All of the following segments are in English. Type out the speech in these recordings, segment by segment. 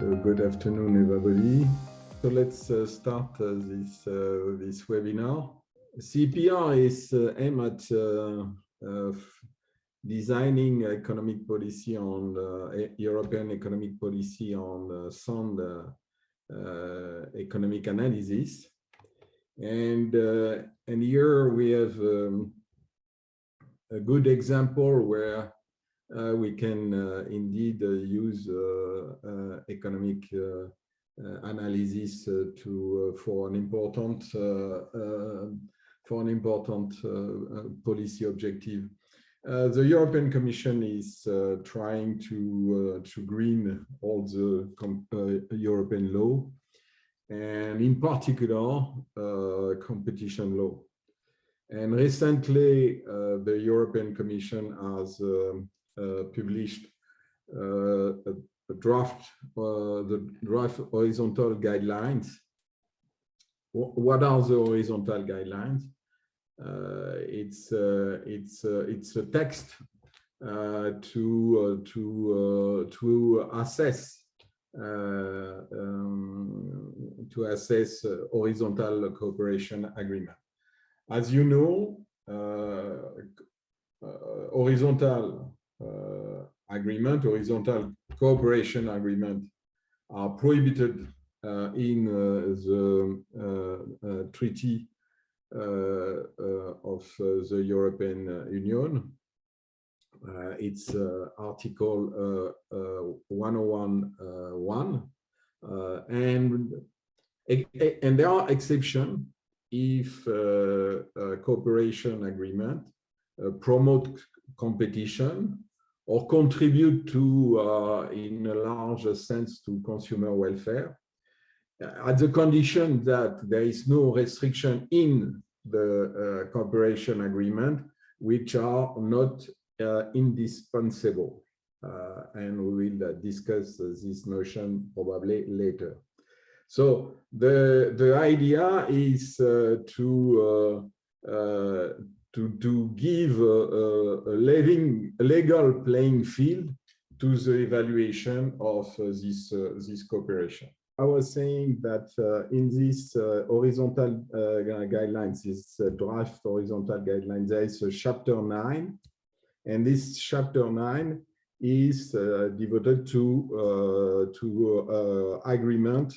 So good afternoon, everybody. So let's start this webinar. CEPR is aimed at designing economic policy on European economic policy on sound economic analysis, and here we have a good example where we can indeed use economic analysis for an important policy objective. The European Commission is trying to green all the European law, and in particular competition law. And recently, the European Commission has published the draft horizontal guidelines. What are the horizontal guidelines? It's a text to assess horizontal cooperation agreement. As you know, horizontal cooperation agreement are prohibited in the Treaty of the European Union. It's Article 101.1, and there are exceptions if a cooperation agreement promote competition or contribute to, in a larger sense, to consumer welfare, at the condition that there is no restriction in the cooperation agreement, which are not indispensable. And we will discuss this notion probably later. So the idea is to give a legal playing field to the evaluation of this cooperation. I was saying that in this horizontal guidelines, this draft horizontal guidelines, there is a chapter 9, and this chapter 9 is devoted to agreement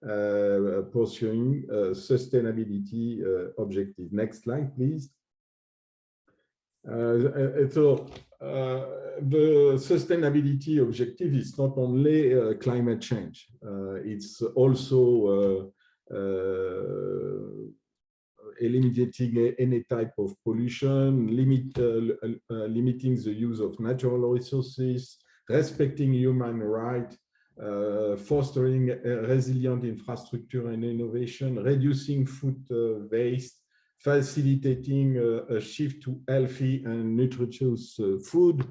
pursuing sustainability objective. Next slide, please. So the sustainability objective is not only climate change, it's also eliminating any type of pollution, limiting the use of natural resources, respecting human rights, fostering a resilient infrastructure and innovation, reducing food waste, facilitating a shift to healthy and nutritious food,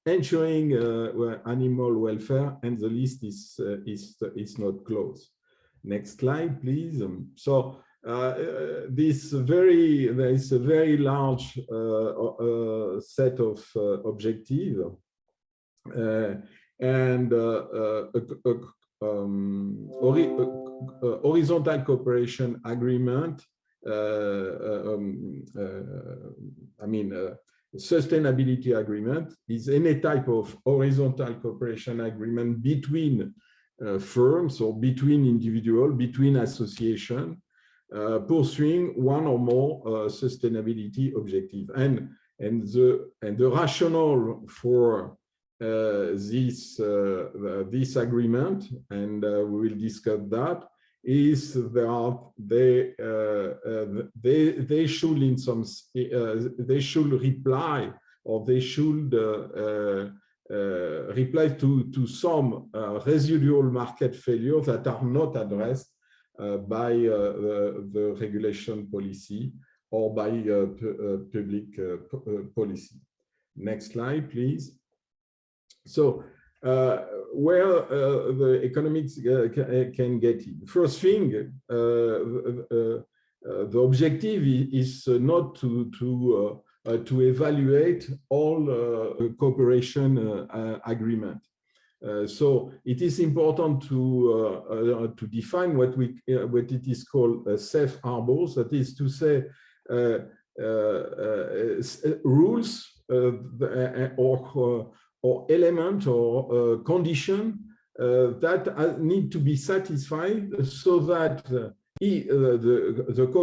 ensuring animal welfare, and the list is not closed. Next slide, please. So there is a very large set of objectives, and horizontal cooperation agreement. Sustainability agreement is any type of horizontal cooperation agreement between firms or between individuals, between associations, pursuing one or more sustainability objective. And the rationale for this agreement, and we will discuss that, is they should in some they should reply, or they should reply to some residual market failures that are not addressed by the regulation policy or by public policy. Next slide, please. So where the economics can get in. First thing, the objective is not to evaluate all cooperation agreement. So it is important to define what it is called safe harbors. That is to say, rules or element or condition that need to be satisfied so that the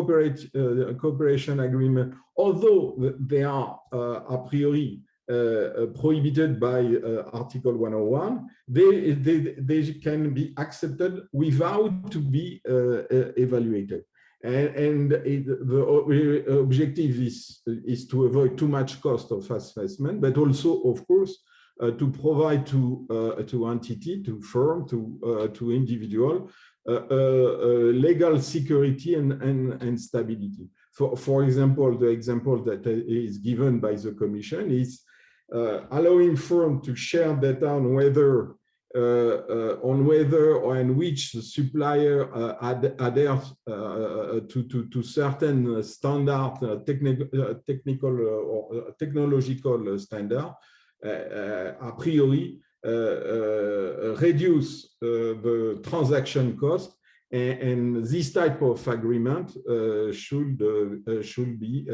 cooperation agreement, although they are a priori prohibited by Article 101, they can be accepted without to be evaluated. And the objective is to avoid too much cost of assessment, but also, of course, to provide to entity, to firm, to individual, legal security and stability. For example, the example that is given by the Commission is allowing firm to share data on whether or in which the supplier adheres to certain standard, technical or technological standard, a priori reduce the transaction cost, and this type of agreement should be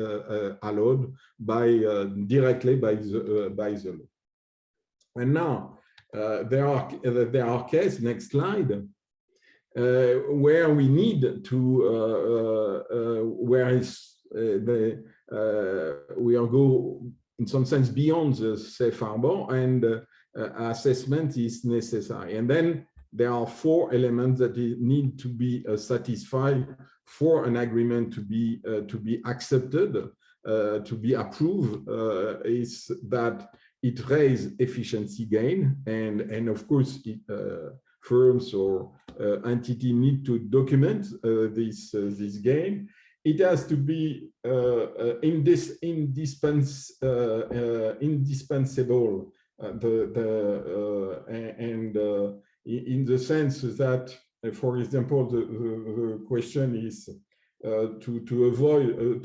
allowed directly by the law. And now there are cases, next slide, where we need to we are go in some sense beyond the safe harbor, and assessment is necessary. And then there are 4 elements that need to be satisfied for an agreement to be accepted, to be approved. Is that it raises efficiency gain, and of course firms or entity need to document this gain. It has to be indispensable, in the sense that, for example, the question is to avoid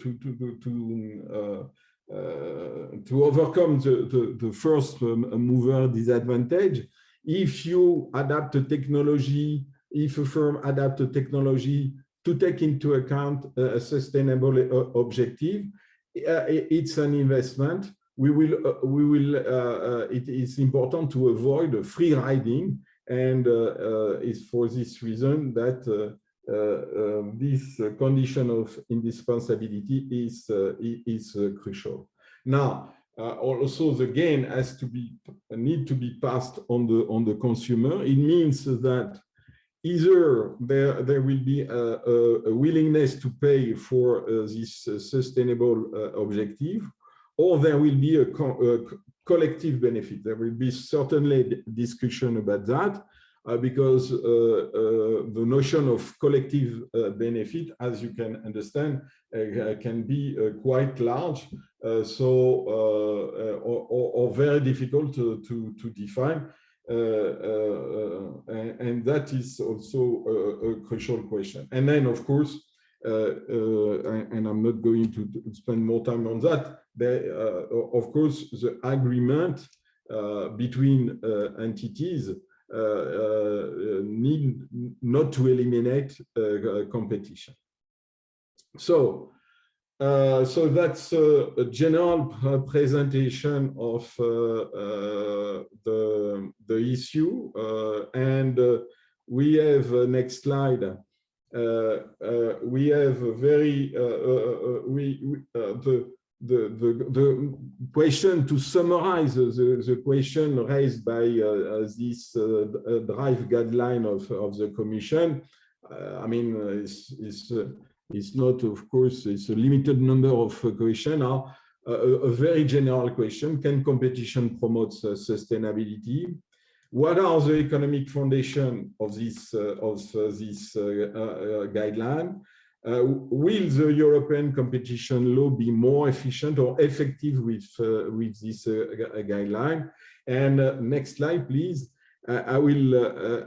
to overcome the first mover disadvantage. If you adapt a technology, if a firm adapts a technology to take into account a sustainable objective, it's an investment. It is important to avoid free riding, and it's for this reason that this condition of indispensability is crucial. Now, also the gain has to need to be passed on the consumer. It means that either there will be a willingness to pay for this sustainable objective, or there will be a collective benefit. There will be certainly discussion about that, because the notion of collective benefit, as you can understand, can be quite large, or very difficult to define. And that is also a crucial question. And then, of course, and I'm not going to spend more time on that, of course, the agreement between entities need not to eliminate competition. So that's a general presentation of the issue, and we have next slide. We have a very the question, to summarize the question raised by this draft guideline of the Commission. I mean, it's not, of course, it's a limited number of questions. A very general question: can competition promote sustainability? What are the economic foundation of this guideline? Will the European competition law be more efficient or effective with this guideline? And next slide, please. I will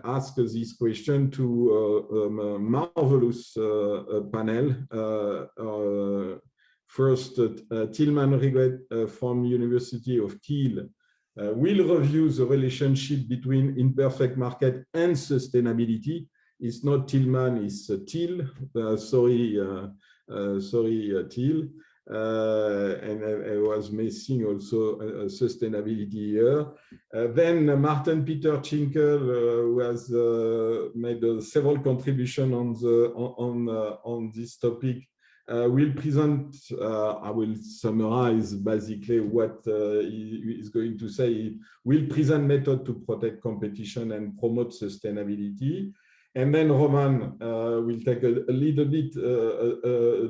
ask this question to a marvelous panel. First, Tilman Requate from University of Kiel, will review the relationship between imperfect market and sustainability. It's not Tilman, it's Til. Til. And I was missing also sustainability here. Then Maarten Pieter Schinkel who has made several contributions on this topic. Will present, I will summarize basically what he is going to say. Will present method to protect competition and promote sustainability. And then Roman will take a little bit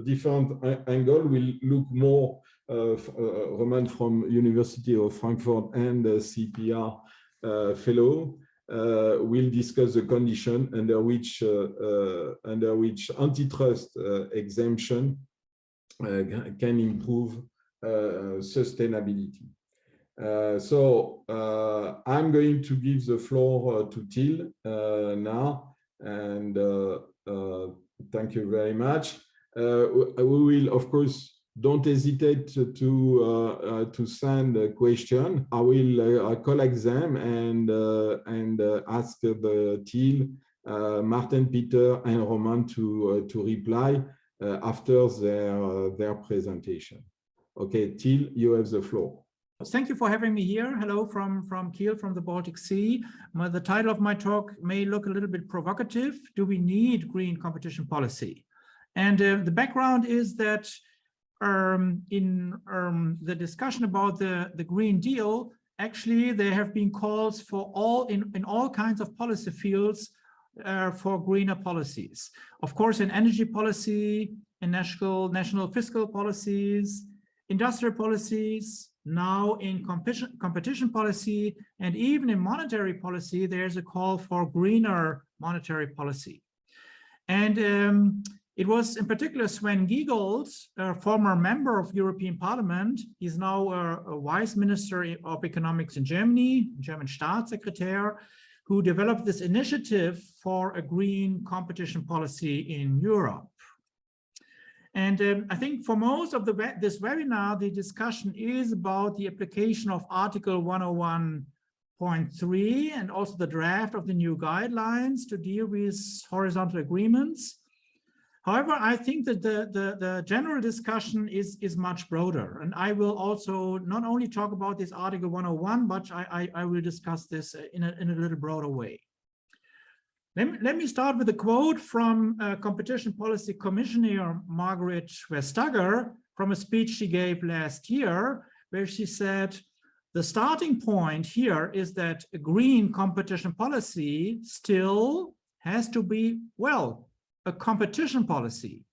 different angle. Will look more, Roman from University of Frankfurt and CEPR fellow. Will discuss the condition under which antitrust exemption can improve sustainability. So I'm going to give the floor to Til now, and thank you very much. We will, of course, don't hesitate to send a question. I will collect them and ask the Til, Maarten Pieter, and Roman to reply after their presentation. Okay, Til, you have the floor. Thank you for having me here. Hello from Kiel, from the Baltic Sea. The title of my talk may look a little bit provocative. Do we need green competition policy? And the background is that in the discussion about the Green Deal, actually there have been calls for in all kinds of policy fields for greener policies. Of course, in energy policy, in national fiscal policies, industrial policies, now in competition policy, and even in monetary policy, there's a call for greener monetary policy. And it was in particular Sven Giegold, a former member of European Parliament. He's now a Vice Minister of Economics in Germany, German Staatssekretär, who developed this initiative for a green competition policy in Europe. And I think for most of this webinar, the discussion is about the application of Article 101.3 and also the draft of the new guidelines to deal with horizontal agreements. However, I think that the general discussion is much broader, and I will also not only talk about this Article 101, but I will discuss this in a little broader way. Let me start with a quote from Competition Policy Commissioner Margrethe Vestager from a speech she gave last year, where she said, the starting point here is that a green competition policy still has to be, well, a competition policy.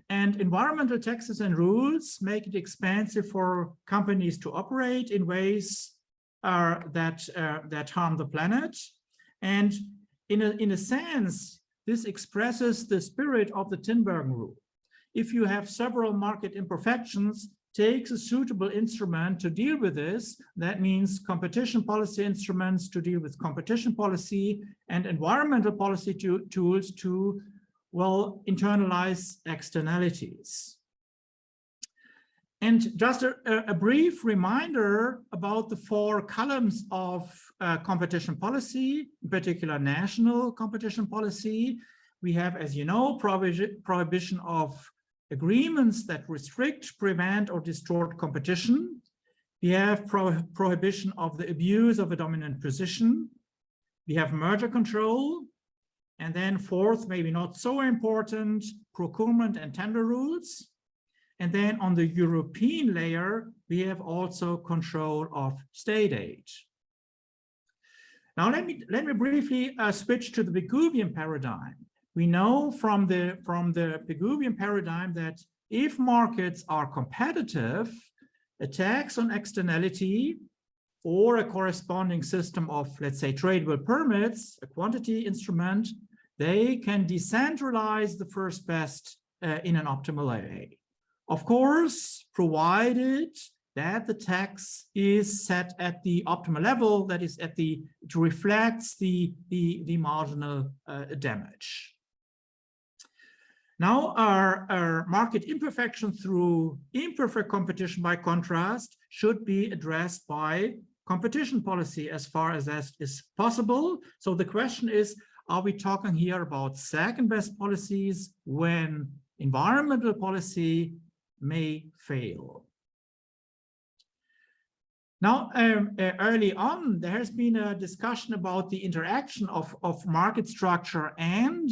And environmental taxes and rules make it expensive for companies to operate in ways that harm the planet. And in a sense, this expresses the spirit of the Tinbergen rule. If you have several market imperfections, take a suitable instrument to deal with this. That means competition policy instruments to deal with competition policy and environmental policy tools to, well, internalize externalities. And just a brief reminder about the 4 columns of competition policy, in particular national competition policy. We have, as you know, prohibition of agreements that restrict, prevent, or distort competition. We have prohibition of the abuse of a dominant position. We have merger control. And then 4th, maybe not so important, procurement and tender rules. And then on the European layer, we have also control of state aid. Now, let me briefly switch to the Pigouvian paradigm. We know from the Pigouvian paradigm that if markets are competitive, a tax on externality or a corresponding system of, let's say, tradable permits, a quantity instrument, they can decentralize the first best in an optimal way. Of course, provided that the tax is set at the optimal level, that is it reflects the marginal damage. Now, our market imperfection through imperfect competition, by contrast, should be addressed by competition policy as far as that is possible. So the question is, are we talking here about second best policies when environmental policy may fail? Now, early on, there has been a discussion about the interaction of market structure and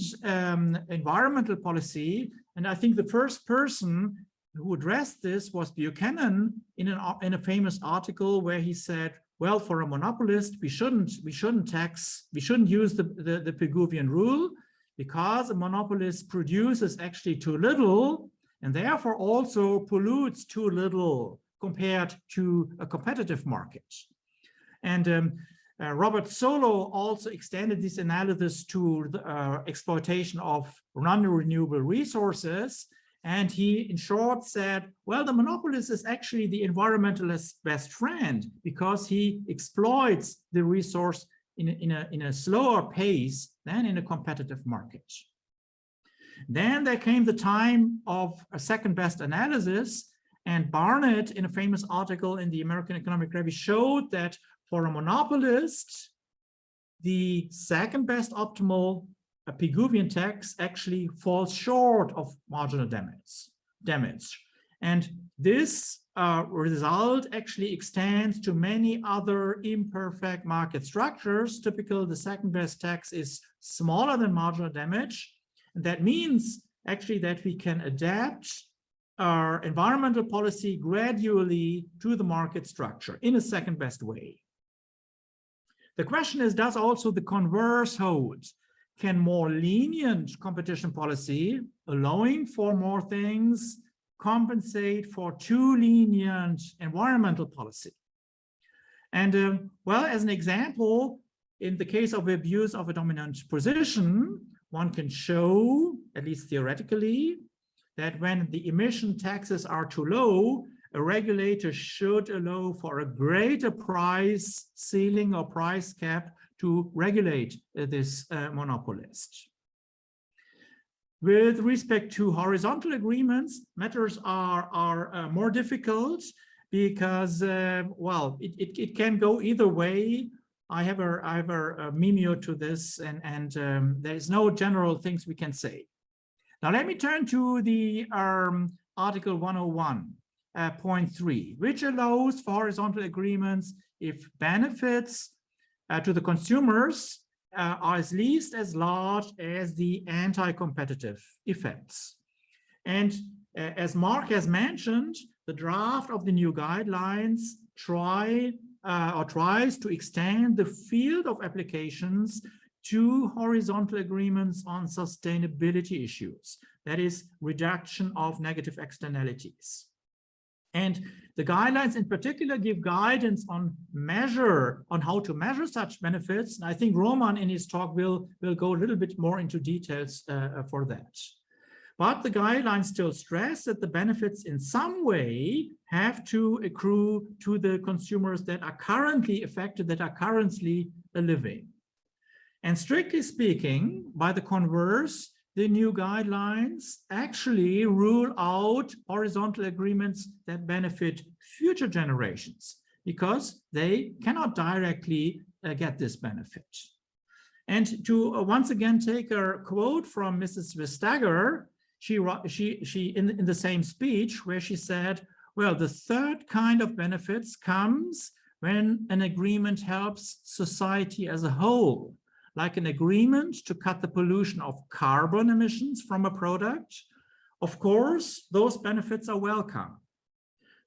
environmental policy. And I think the first person who addressed this was Buchanan in a famous article where he said, well, for a monopolist, we shouldn't use the Pigouvian rule because a monopolist produces actually too little and therefore also pollutes too little compared to a competitive market. And Robert Solow also extended this analysis to the exploitation of non-renewable resources. And he, in short, said, well, the monopolist is actually the environmentalist's best friend because he exploits the resource in a slower pace than in a competitive market. Then there came the time of a second best analysis. And Barnett, in a famous article in the American Economic Review, showed that for a monopolist, the second best optimal Pigouvian tax actually falls short of marginal damage. And this result actually extends to many other imperfect market structures. Typically, the second best tax is smaller than marginal damage. And that means actually that we can adapt our environmental policy gradually to the market structure in a second best way. The question is, does also the converse hold? Can more lenient competition policy, allowing for more things, compensate for too lenient environmental policy? And well, as an example, in the case of abuse of a dominant position, one can show, at least theoretically, that when the emission taxes are too low, a regulator should allow for a greater price ceiling or price cap to regulate this monopolist. With respect to horizontal agreements, matters are more difficult because, well, it can go either way. I have a memo to this, and there is no general things we can say. Now, let me turn to the Article 101.3, which allows for horizontal agreements if benefits to the consumers are at least as large as the anti-competitive effects. And as Marc has mentioned, the draft of the new guidelines tries to extend the field of applications to horizontal agreements on sustainability issues, that is, reduction of negative externalities. And the guidelines in particular give guidance on how to measure such benefits. And I think Roman in his talk will go a little bit more into details for that. But the guidelines still stress that the benefits in some way have to accrue to the consumers that are currently affected, that are currently living. And strictly speaking, by the converse, the new guidelines actually rule out horizontal agreements that benefit future generations because they cannot directly get this benefit. And to once again take a quote from Mrs. Vestager, she in the same speech where she said, well, the third kind of benefits comes when an agreement helps society as a whole, like an agreement to cut the pollution of carbon emissions from a product. Of course, those benefits are welcome.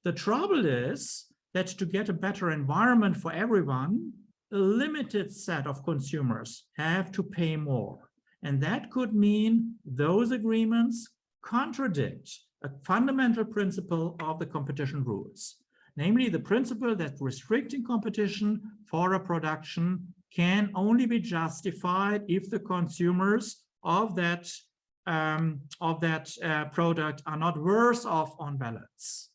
The trouble is that to get a better environment for everyone, a limited set of consumers have to pay more. And that could mean those agreements contradict a fundamental principle of the competition rules, namely the principle that restricting competition for a production can only be justified if the consumers of that product are not worse off on balance.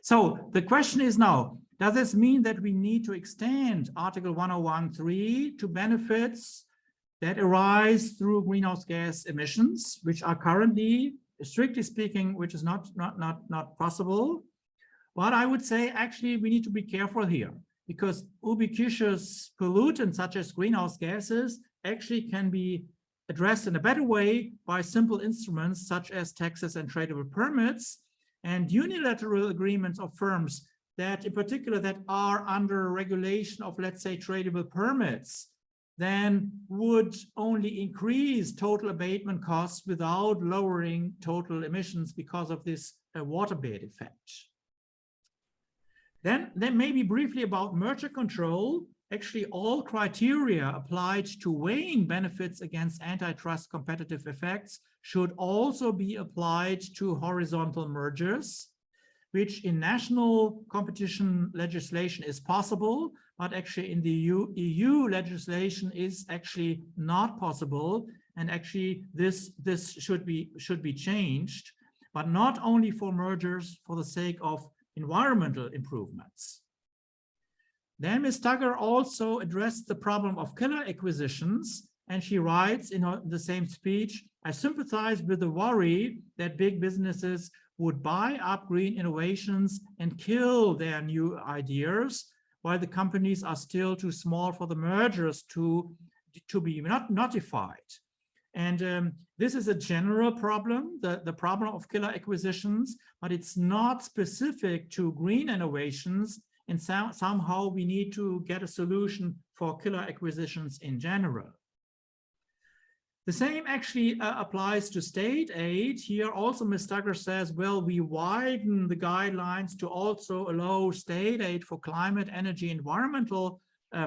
So the question is now, does this mean that we need to extend Article 101.3 to benefits that arise through greenhouse gas emissions, which are currently, strictly speaking, which is not possible? But I would say actually we need to be careful here, because ubiquitous pollutants such as greenhouse gases actually can be addressed in a better way by simple instruments such as taxes and tradable permits and unilateral agreements of firms that, in particular, that are under regulation of, let's say, tradable permits, then would only increase total abatement costs without lowering total emissions because of this water bed effect. Then maybe briefly about merger control. Actually, all criteria applied to weighing benefits against antitrust competitive effects should also be applied to horizontal mergers, which in national competition legislation is possible, but actually in the EU legislation is actually not possible. And actually this should be changed, but not only for mergers for the sake of environmental improvements. Then Ms. Tugger also addressed the problem of killer acquisitions, and she writes in the same speech, "I sympathize with the worry that big businesses would buy up green innovations and kill their new ideas, while the companies are still too small for the mergers to be not notified." And this is a general problem, the problem of killer acquisitions, but it's not specific to green innovations. And somehow we need to get a solution for killer acquisitions in general. The same actually applies to state aid. Here also Ms. Tugger says, well, we widen the guidelines to also allow state aid for climate, energy, environmental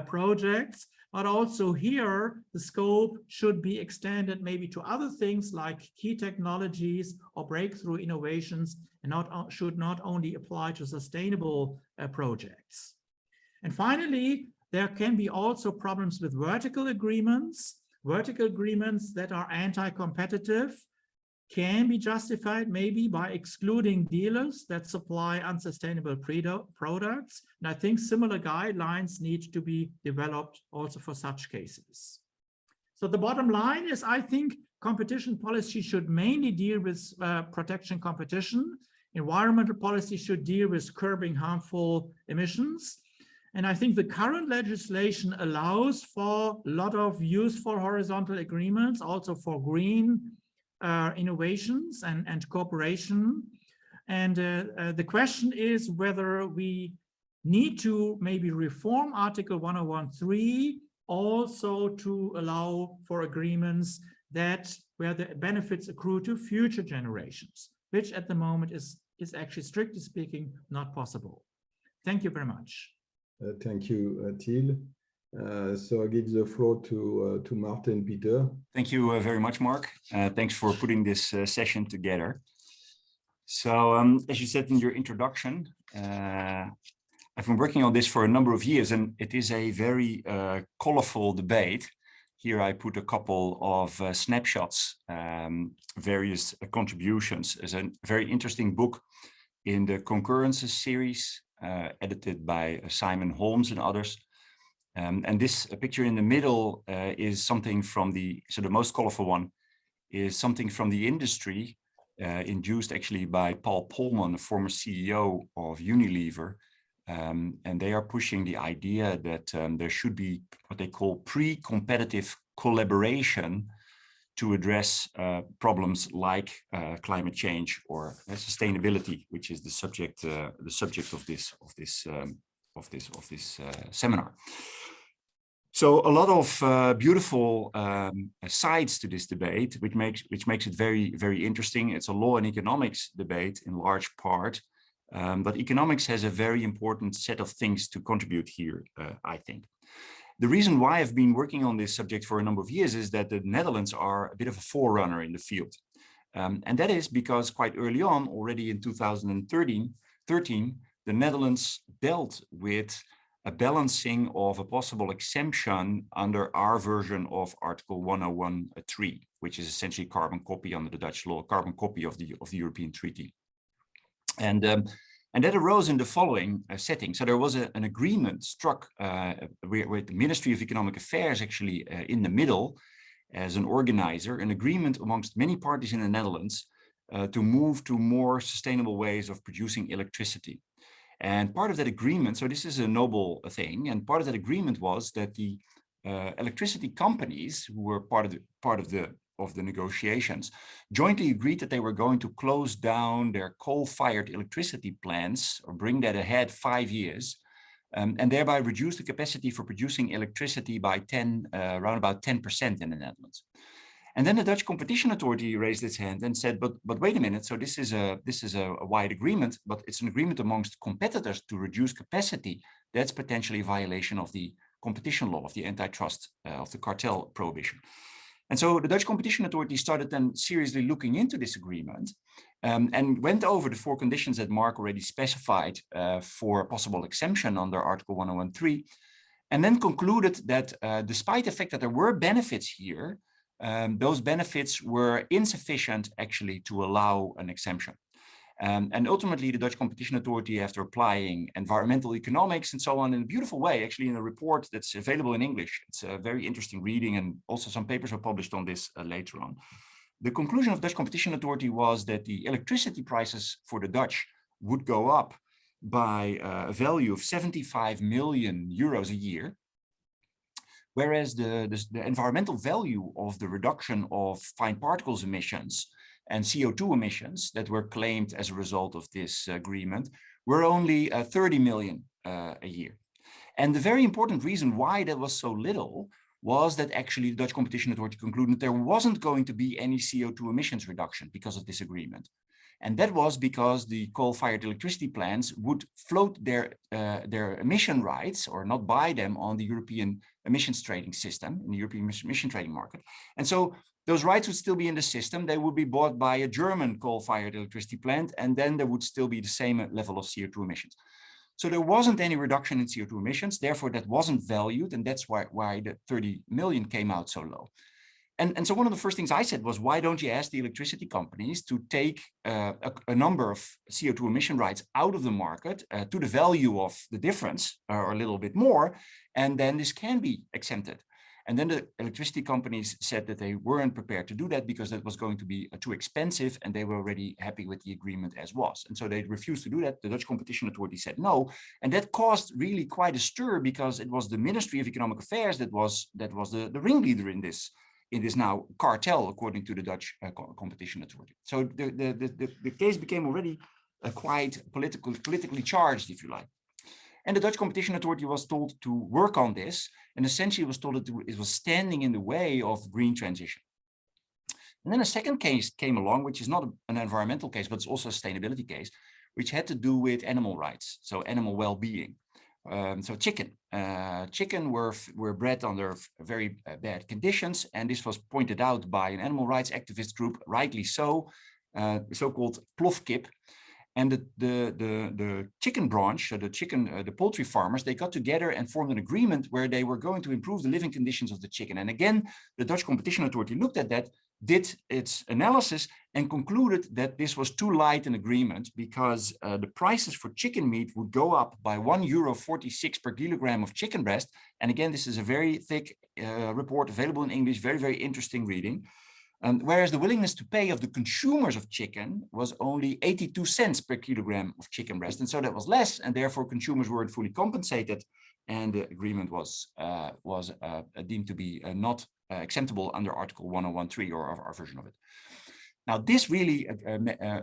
projects. But also here, the scope should be extended maybe to other things like key technologies or breakthrough innovations, and should not only apply to sustainable projects. And finally, there can be also problems with vertical agreements. Vertical agreements that are anti-competitive can be justified maybe by excluding dealers that supply unsustainable products. And I think similar guidelines need to be developed also for such cases. So the bottom line is, I think competition policy should mainly deal with protection competition. Environmental policy should deal with curbing harmful emissions. And I think the current legislation allows for a lot of useful horizontal agreements, also for green innovations and cooperation. And the question is whether we need to maybe reform Article 101(3) also to allow for agreements where the benefits accrue to future generations, which at the moment is actually, strictly speaking, not possible. Thank you very much. Thank you, Til. So I give the floor to Maarten Pieter. Thank you very much, Marc. Thanks for putting this session together. So as you said in your introduction, I've been working on this for a number of years, and it is a very colorful debate. Here I put a couple of snapshots, various contributions. There's a very interesting book in the Concurrences series, edited by Simon Holmes and others. And this picture in the middle is something from the most colorful one is something from the industry, induced actually by Paul Polman, the former CEO of Unilever. And they are pushing the idea that there should be what they call pre-competitive collaboration to address problems like climate change or sustainability, which is the subject of this seminar. So a lot of beautiful sides to this debate, which makes it very, very interesting. It's a law and economics debate in large part, but economics has a very important set of things to contribute here, I think. The reason why I've been working on this subject for a number of years is that the Netherlands are a bit of a forerunner in the field. And that is because quite early on, already in 2013, the Netherlands dealt with a balancing of a possible exemption under our version of Article 101(3), which is essentially carbon copy under the Dutch law, carbon copy of the European Treaty. And that arose in the following setting. So there was an agreement struck with the Ministry of Economic Affairs actually in the middle as an organizer, an agreement amongst many parties in the Netherlands to move to more sustainable ways of producing electricity. And part of that agreement, so this is a noble thing, and part of that agreement was that the electricity companies who were part of the negotiations jointly agreed that they were going to close down their coal-fired electricity plants or bring that ahead 5 years, and thereby reduce the capacity for producing electricity by around about 10% in the Netherlands. And then the Dutch Competition Authority raised its hand and said, but wait a minute, so this is a wide agreement, but it's an agreement amongst competitors to reduce capacity. That's potentially a violation of the competition law, of the antitrust, of the cartel prohibition. And so the Dutch Competition Authority started then seriously looking into this agreement and went over the 4 conditions that Marc already specified for a possible exemption under Article 1013, and then concluded that despite the fact that there were benefits here, those benefits were insufficient actually to allow an exemption. And ultimately, the Dutch Competition Authority, after applying environmental economics and so on in a beautiful way, actually in a report that's available in English, it's a very interesting reading, and also some papers were published on this later on. The conclusion of the Dutch Competition Authority was that the electricity prices for the Dutch would go up by a value of 75 million euros a year, whereas the environmental value of the reduction of fine particles emissions and CO2 emissions that were claimed as a result of this agreement were only 30 million a year. And the very important reason why that was so little was that actually the Dutch Competition Authority concluded there wasn't going to be any CO2 emissions reduction because of this agreement. And that was because the coal-fired electricity plants would float their emission rights or not buy them on the European emissions trading system, in the European emission trading market. And so those rights would still be in the system. They would be bought by a German coal-fired electricity plant, and then there would still be the same level of CO2 emissions. So there wasn't any reduction in CO2 emissions, therefore that wasn't valued, and that's why the 30 million came out so low. And so one of the first things I said was, why don't you ask the electricity companies to take a number of CO2 emission rights out of the market to the value of the difference or a little bit more, and then this can be exempted. And then the electricity companies said that they weren't prepared to do that because that was going to be too expensive, and they were already happy with the agreement as was. And so they refused to do that. The Dutch Competition Authority said no, and that caused really quite a stir because it was the Ministry of Economic Affairs that was the ringleader in this now cartel, according to the Dutch Competition Authority. So the case became already quite politically charged, if you like. And the Dutch Competition Authority was told to work on this, and essentially was told that it was standing in the way of green transition. And then a second case came along, which is not an environmental case, but it's also a sustainability case, which had to do with animal rights, so animal well-being. So chicken were bred under very bad conditions, and this was pointed out by an animal rights activist group, rightly so, so-called plofkip. And the chicken branch, the poultry farmers, they got together and formed an agreement where they were going to improve the living conditions of the chicken. And again, the Dutch Competition Authority looked at that, did its analysis, and concluded that this was too light an agreement because the prices for chicken meat would go up by €1.46 per kilogram of chicken breast. And again, this is a very thick report available in English, very, very interesting reading. Whereas the willingness to pay of the consumers of chicken was only 82 cents per kilogram of chicken breast. And so that was less, and therefore consumers weren't fully compensated. And the agreement was deemed to be not acceptable under Article 1013 or our version of it. Now, this really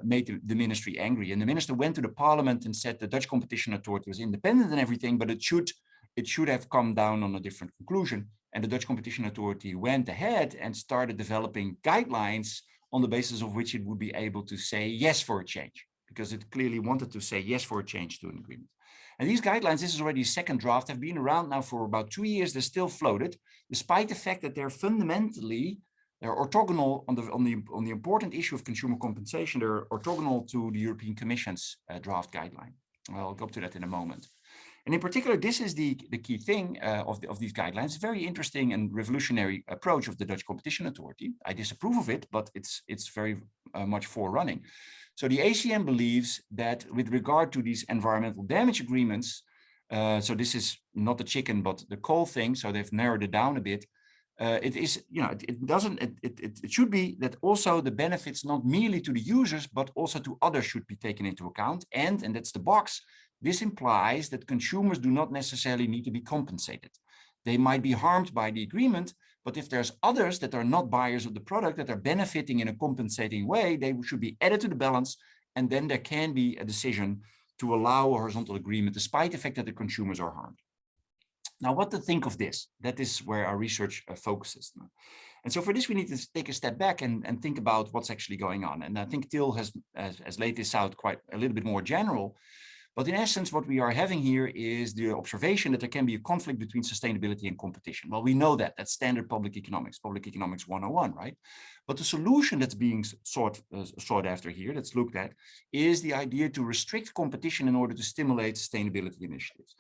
made the ministry angry, and the minister went to the parliament and said the Dutch Competition Authority was independent and everything, but it should have come down on a different conclusion. And the Dutch Competition Authority went ahead and started developing guidelines on the basis of which it would be able to say yes for a change, because it clearly wanted to say yes for a change to an agreement. And these guidelines, this is already a second draft, have been around now for about 2 years. They're still floated, despite the fact that they're fundamentally, they're orthogonal on the important issue of consumer compensation. They're orthogonal to the European Commission's draft guideline. I'll go to that in a moment. And in particular, this is the key thing of these guidelines. Very interesting and revolutionary approach of the Dutch Competition Authority. I disapprove of it, but it's very much forerunning. So the ACM believes that with regard to these environmental damage agreements, so this is not the chicken, but the coal thing, so they've narrowed it down a bit. It is, it should be that also the benefits not merely to the users, but also to others should be taken into account. And that's the box, this implies that consumers do not necessarily need to be compensated. They might be harmed by the agreement, but if there's others that are not buyers of the product that are benefiting in a compensating way, they should be added to the balance, and then there can be a decision to allow a horizontal agreement despite the fact that the consumers are harmed. Now, what to think of this? That is where our research focuses. And so for this, we need to take a step back and think about what's actually going on. And I think Til has laid this out quite a little bit more general. But in essence, what we are having here is the observation that there can be a conflict between sustainability and competition. Well, we know that. That's standard public economics 101, right? But the solution that's being sought after here, that's looked at, is the idea to restrict competition in order to stimulate sustainability initiatives.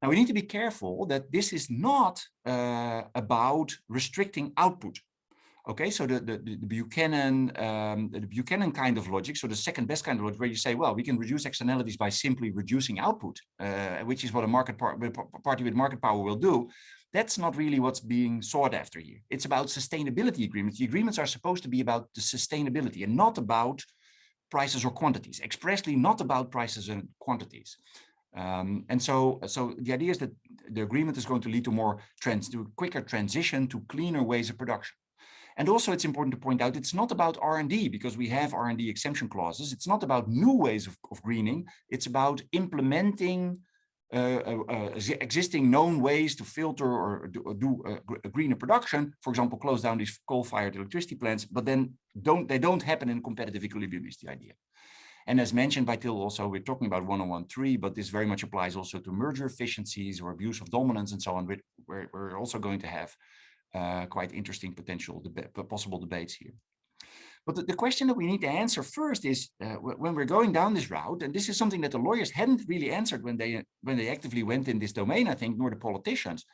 Now, we need to be careful that this is not about restricting output. Okay, so the Buchanan kind of logic, so the second best kind of logic, where you say, well, we can reduce externalities by simply reducing output, which is what a party with market power will do. That's not really what's being sought after here. It's about sustainability agreements. The agreements are supposed to be about the sustainability and not about prices or quantities, expressly not about prices and quantities. And so the idea is that the agreement is going to lead to to a quicker transition to cleaner ways of production. And also it's important to point out it's not about R&D, because we have R&D exemption clauses. It's not about new ways of greening. It's about implementing existing known ways to filter or do a greener production. For example, close down these coal-fired electricity plants, but then they don't happen in competitive equilibrium is the idea. And as mentioned by Til also, we're talking about 101.3, but this very much applies also to merger efficiencies or abuse of dominance and so on. We're also going to have quite interesting possible debates here. But the question that we need to answer first is when we're going down this route, and this is something that the lawyers hadn't really answered when they actively went in this domain, I think, nor the politicians,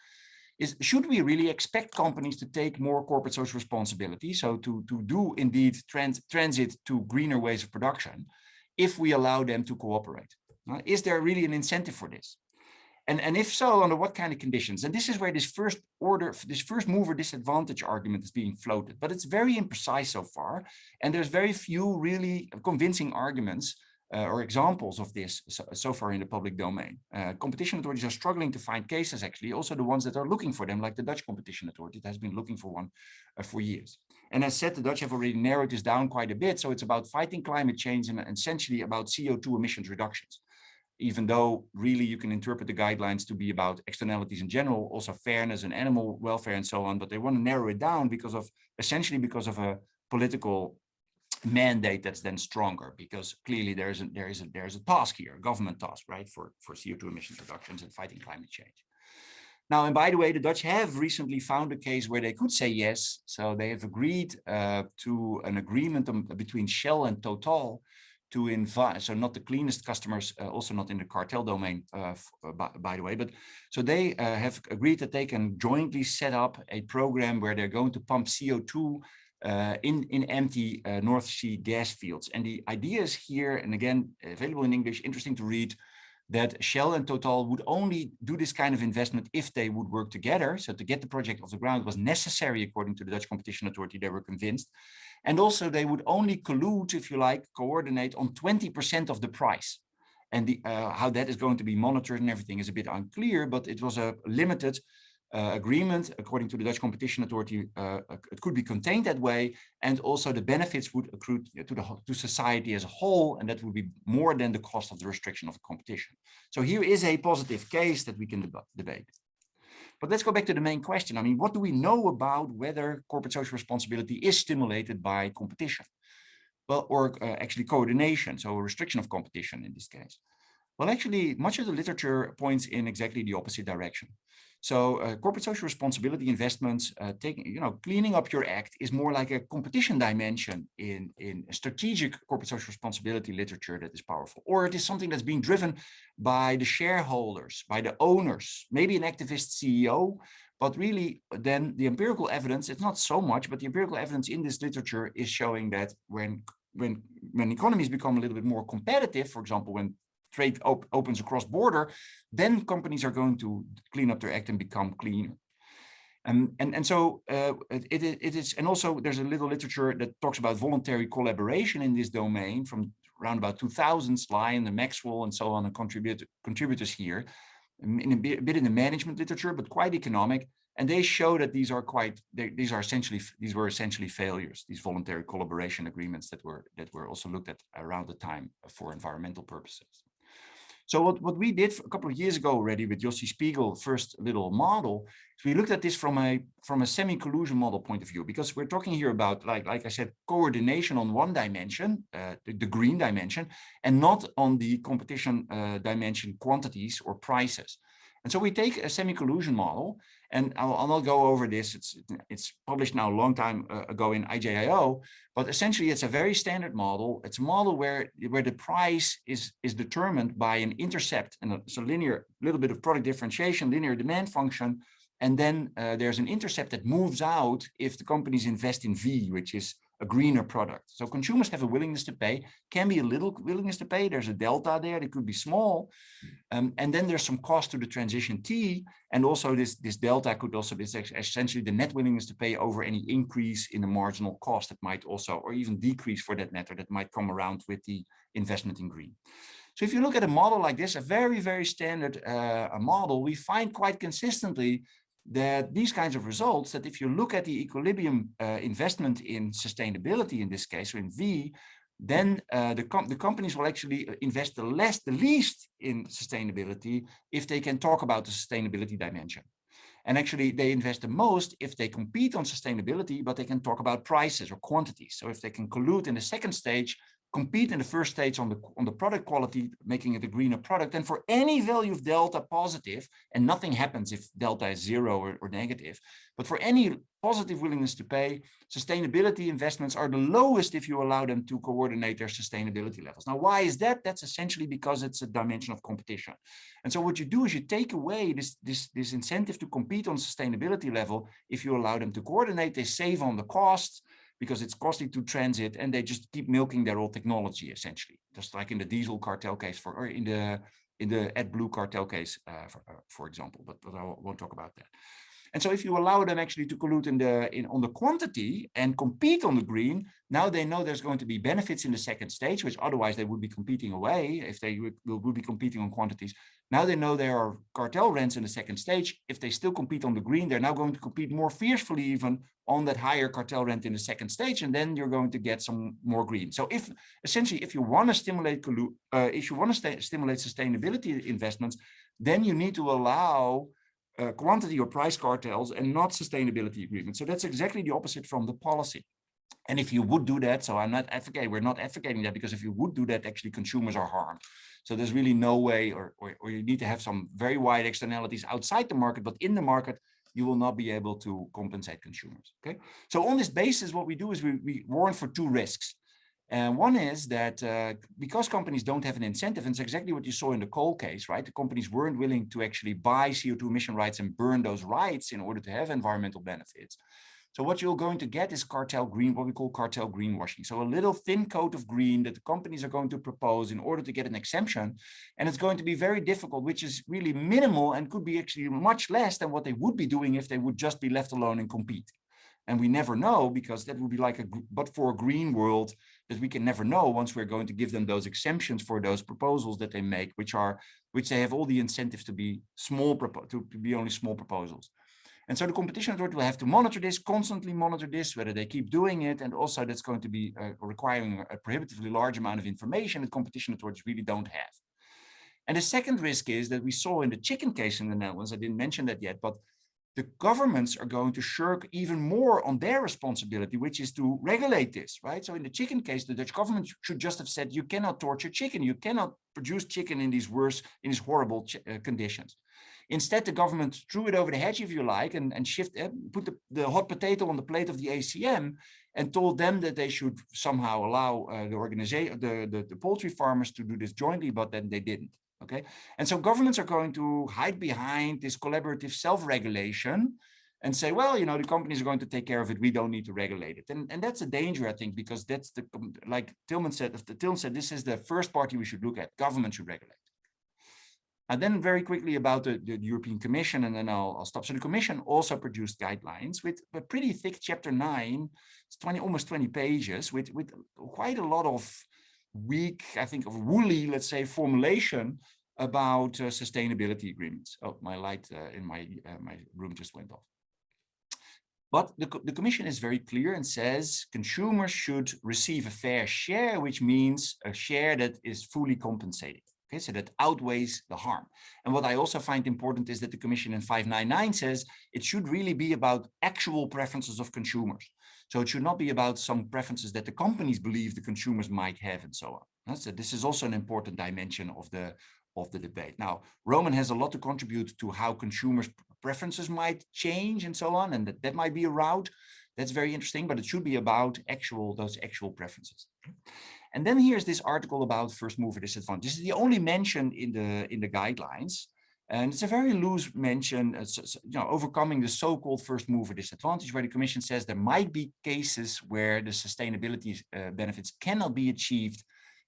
is should we really expect companies to take more corporate social responsibility, so to do indeed transit to greener ways of production, if we allow them to cooperate? Is there really an incentive for this? And if so, under what kind of conditions? And this is where this first mover disadvantage argument is being floated, but it's very imprecise so far. And there's very few really convincing arguments or examples of this so far in the public domain. Competition authorities are struggling to find cases, actually, also the ones that are looking for them, like the Dutch Competition Authority that has been looking for one for years. And as said, the Dutch have already narrowed this down quite a bit. So it's about fighting climate change and essentially about CO2 emissions reductions, even though really you can interpret the guidelines to be about externalities in general, also fairness and animal welfare and so on, but they want to narrow it down essentially because of a political mandate that's then stronger, because clearly there is a task here, a government task, right, for CO2 emissions reductions and fighting climate change. Now, and by the way, the Dutch have recently found a case where they could say yes. So they have agreed to an agreement between Shell and Total to invite, so not the cleanest customers, also not in the cartel domain, by the way, but so they have agreed that they can jointly set up a program where they're going to pump CO2 in empty North Sea gas fields. And the idea is here, and again, available in English, interesting to read, that Shell and Total would only do this kind of investment if they would work together. So to get the project off the ground was necessary, according to the Dutch Competition Authority, they were convinced. And also they would only collude, if you like, coordinate on 20% of the price. And how that is going to be monitored and everything is a bit unclear, but it was a limited agreement, according to the Dutch Competition Authority. It could be contained that way, and also the benefits would accrue to society as a whole, and that would be more than the cost of the restriction of competition. So here is a positive case that we can debate. But let's go back to the main question. I mean, what do we know about whether corporate social responsibility is stimulated by competition? Well, or actually coordination, so a restriction of competition in this case. Well, actually, much of the literature points in exactly the opposite direction. So corporate social responsibility investments, cleaning up your act is more like a competition dimension in strategic corporate social responsibility literature that is powerful. Or it is something that's being driven by the shareholders, by the owners, maybe an activist CEO, but really then the empirical evidence, it's not so much, but the empirical evidence in this literature is showing that when economies become a little bit more competitive, for example, when trade opens across border, then companies are going to clean up their act and become cleaner. And so it is, and also there's a little literature that talks about voluntary collaboration in this domain from around about 2000s, Lyon and Maxwell and so on, and contributors here, in a bit in the management literature, but quite economic. And they show that these were essentially failures, these voluntary collaboration agreements that were also looked at around the time for environmental purposes. So what we did a couple of years ago already with Yossi Spiegel, first little model, is we looked at this from a semi-collusion model point of view, because we're talking here about, like I said, coordination on one dimension, the green dimension, and not on the competition dimension, quantities or prices. And so we take a semi-collusion model, and I'll not go over this. It's published now a long time ago in IJIO, but essentially it's a very standard model. It's a model where the price is determined by an intercept, and so linear, little bit of product differentiation, linear demand function, and then there's an intercept that moves out if the companies invest in V, which is a greener product. So consumers have a willingness to pay, can be a little willingness to pay. There's a delta there, it could be small. And then there's some cost to the transition T. And also this delta could also be essentially the net willingness to pay over any increase in the marginal cost that might also, or even decrease for that matter, that might come around with the investment in green. So if you look at a model like this, a very, very standard model, we find quite consistently that these kinds of results, that if you look at the equilibrium investment in sustainability in this case, so in V, then the companies will actually invest the least in sustainability if they can talk about the sustainability dimension. And actually they invest the most if they compete on sustainability, but they can talk about prices or quantities. So if they can collude in the second stage, compete in the first stage on the product quality, making it a greener product, and for any value of delta positive, and nothing happens if delta is 0 or negative, but for any positive willingness to pay, sustainability investments are the lowest if you allow them to coordinate their sustainability levels. Now, why is that? That's essentially because it's a dimension of competition. And so what you do is you take away this incentive to compete on sustainability level. If you allow them to coordinate, they save on the costs, because it's costly to transit, and they just keep milking their old technology, essentially, just like in the diesel cartel case, or in the AdBlue cartel case, for example. But I won't talk about that. And so if you allow them actually to collude on the quantity and compete on the green, now they know there's going to be benefits in the second stage, which otherwise they would be competing away if they would be competing on quantities. Now they know there are cartel rents in the second stage. If they still compete on the green, they're now going to compete more fiercely even on that higher cartel rent in the second stage, and then you're going to get some more green. So if you want to stimulate sustainability investments, then you need to allow quantity or price cartels and not sustainability agreements. So that's exactly the opposite from the policy. And if you would do that, so we're not advocating that, because if you would do that, actually consumers are harmed. So there's really no way, or you need to have some very wide externalities outside the market, but in the market, you will not be able to compensate consumers, okay? So on this basis, what we do is we warn for two risks. And one is that because companies don't have an incentive, and it's exactly what you saw in the coal case, right? The companies weren't willing to actually buy CO2 emission rights and burn those rights in order to have environmental benefits. So what you're going to get is cartel green, what we call cartel greenwashing. So a little thin coat of green that the companies are going to propose in order to get an exemption. And it's going to be very difficult, which is really minimal and could be actually much less than what they would be doing if they would just be left alone and compete. And we never know, because that would be like but for a green world that we can never know once we're going to give them those exemptions for those proposals that they make, which they have all the incentives to be small, to be only small proposals. And so the competition authority will have to monitor this, constantly monitor this, whether they keep doing it. And also that's going to be requiring a prohibitively large amount of information that competition authorities really don't have. And the second risk is that we saw in the chicken case in the Netherlands, I didn't mention that yet, but the governments are going to shirk even more on their responsibility, which is to regulate this, right? So in the chicken case, the Dutch government should just have said, you cannot torture chicken. You cannot produce chicken in these horrible conditions. Instead, the government threw it over the hedge, if you like, and put the hot potato on the plate of the ACM and told them that they should somehow allow the poultry farmers to do this jointly, but then they didn't. Okay, and so governments are going to hide behind this collaborative self-regulation and say, well, you know, the companies are going to take care of it. We don't need to regulate it. And that's a danger, I think, because that's like Tilman said, this is the first party we should look at. Government should regulate. And then very quickly about the European Commission, and then I'll stop. So the Commission also produced guidelines with a pretty thick chapter 9, it's almost 20 pages, with quite a lot of weak, I think, of woolly, let's say, formulation about sustainability agreements. Oh, my light in my room just went off. But the Commission is very clear and says consumers should receive a fair share, which means a share that is fully compensated. Okay, so that outweighs the harm. And what I also find important is that the Commission in 599 says it should really be about actual preferences of consumers. So it should not be about some preferences that the companies believe the consumers might have and so on. So this is also an important dimension of the debate. Now, Roman has a lot to contribute to how consumers' preferences might change and so on, and that might be a route. That's very interesting, but it should be about those actual preferences. And then here's this article about first mover disadvantage. This is the only mention in the guidelines, and it's a very loose mention. It's, overcoming the so-called first mover disadvantage, where the Commission says there might be cases where the sustainability benefits cannot be achieved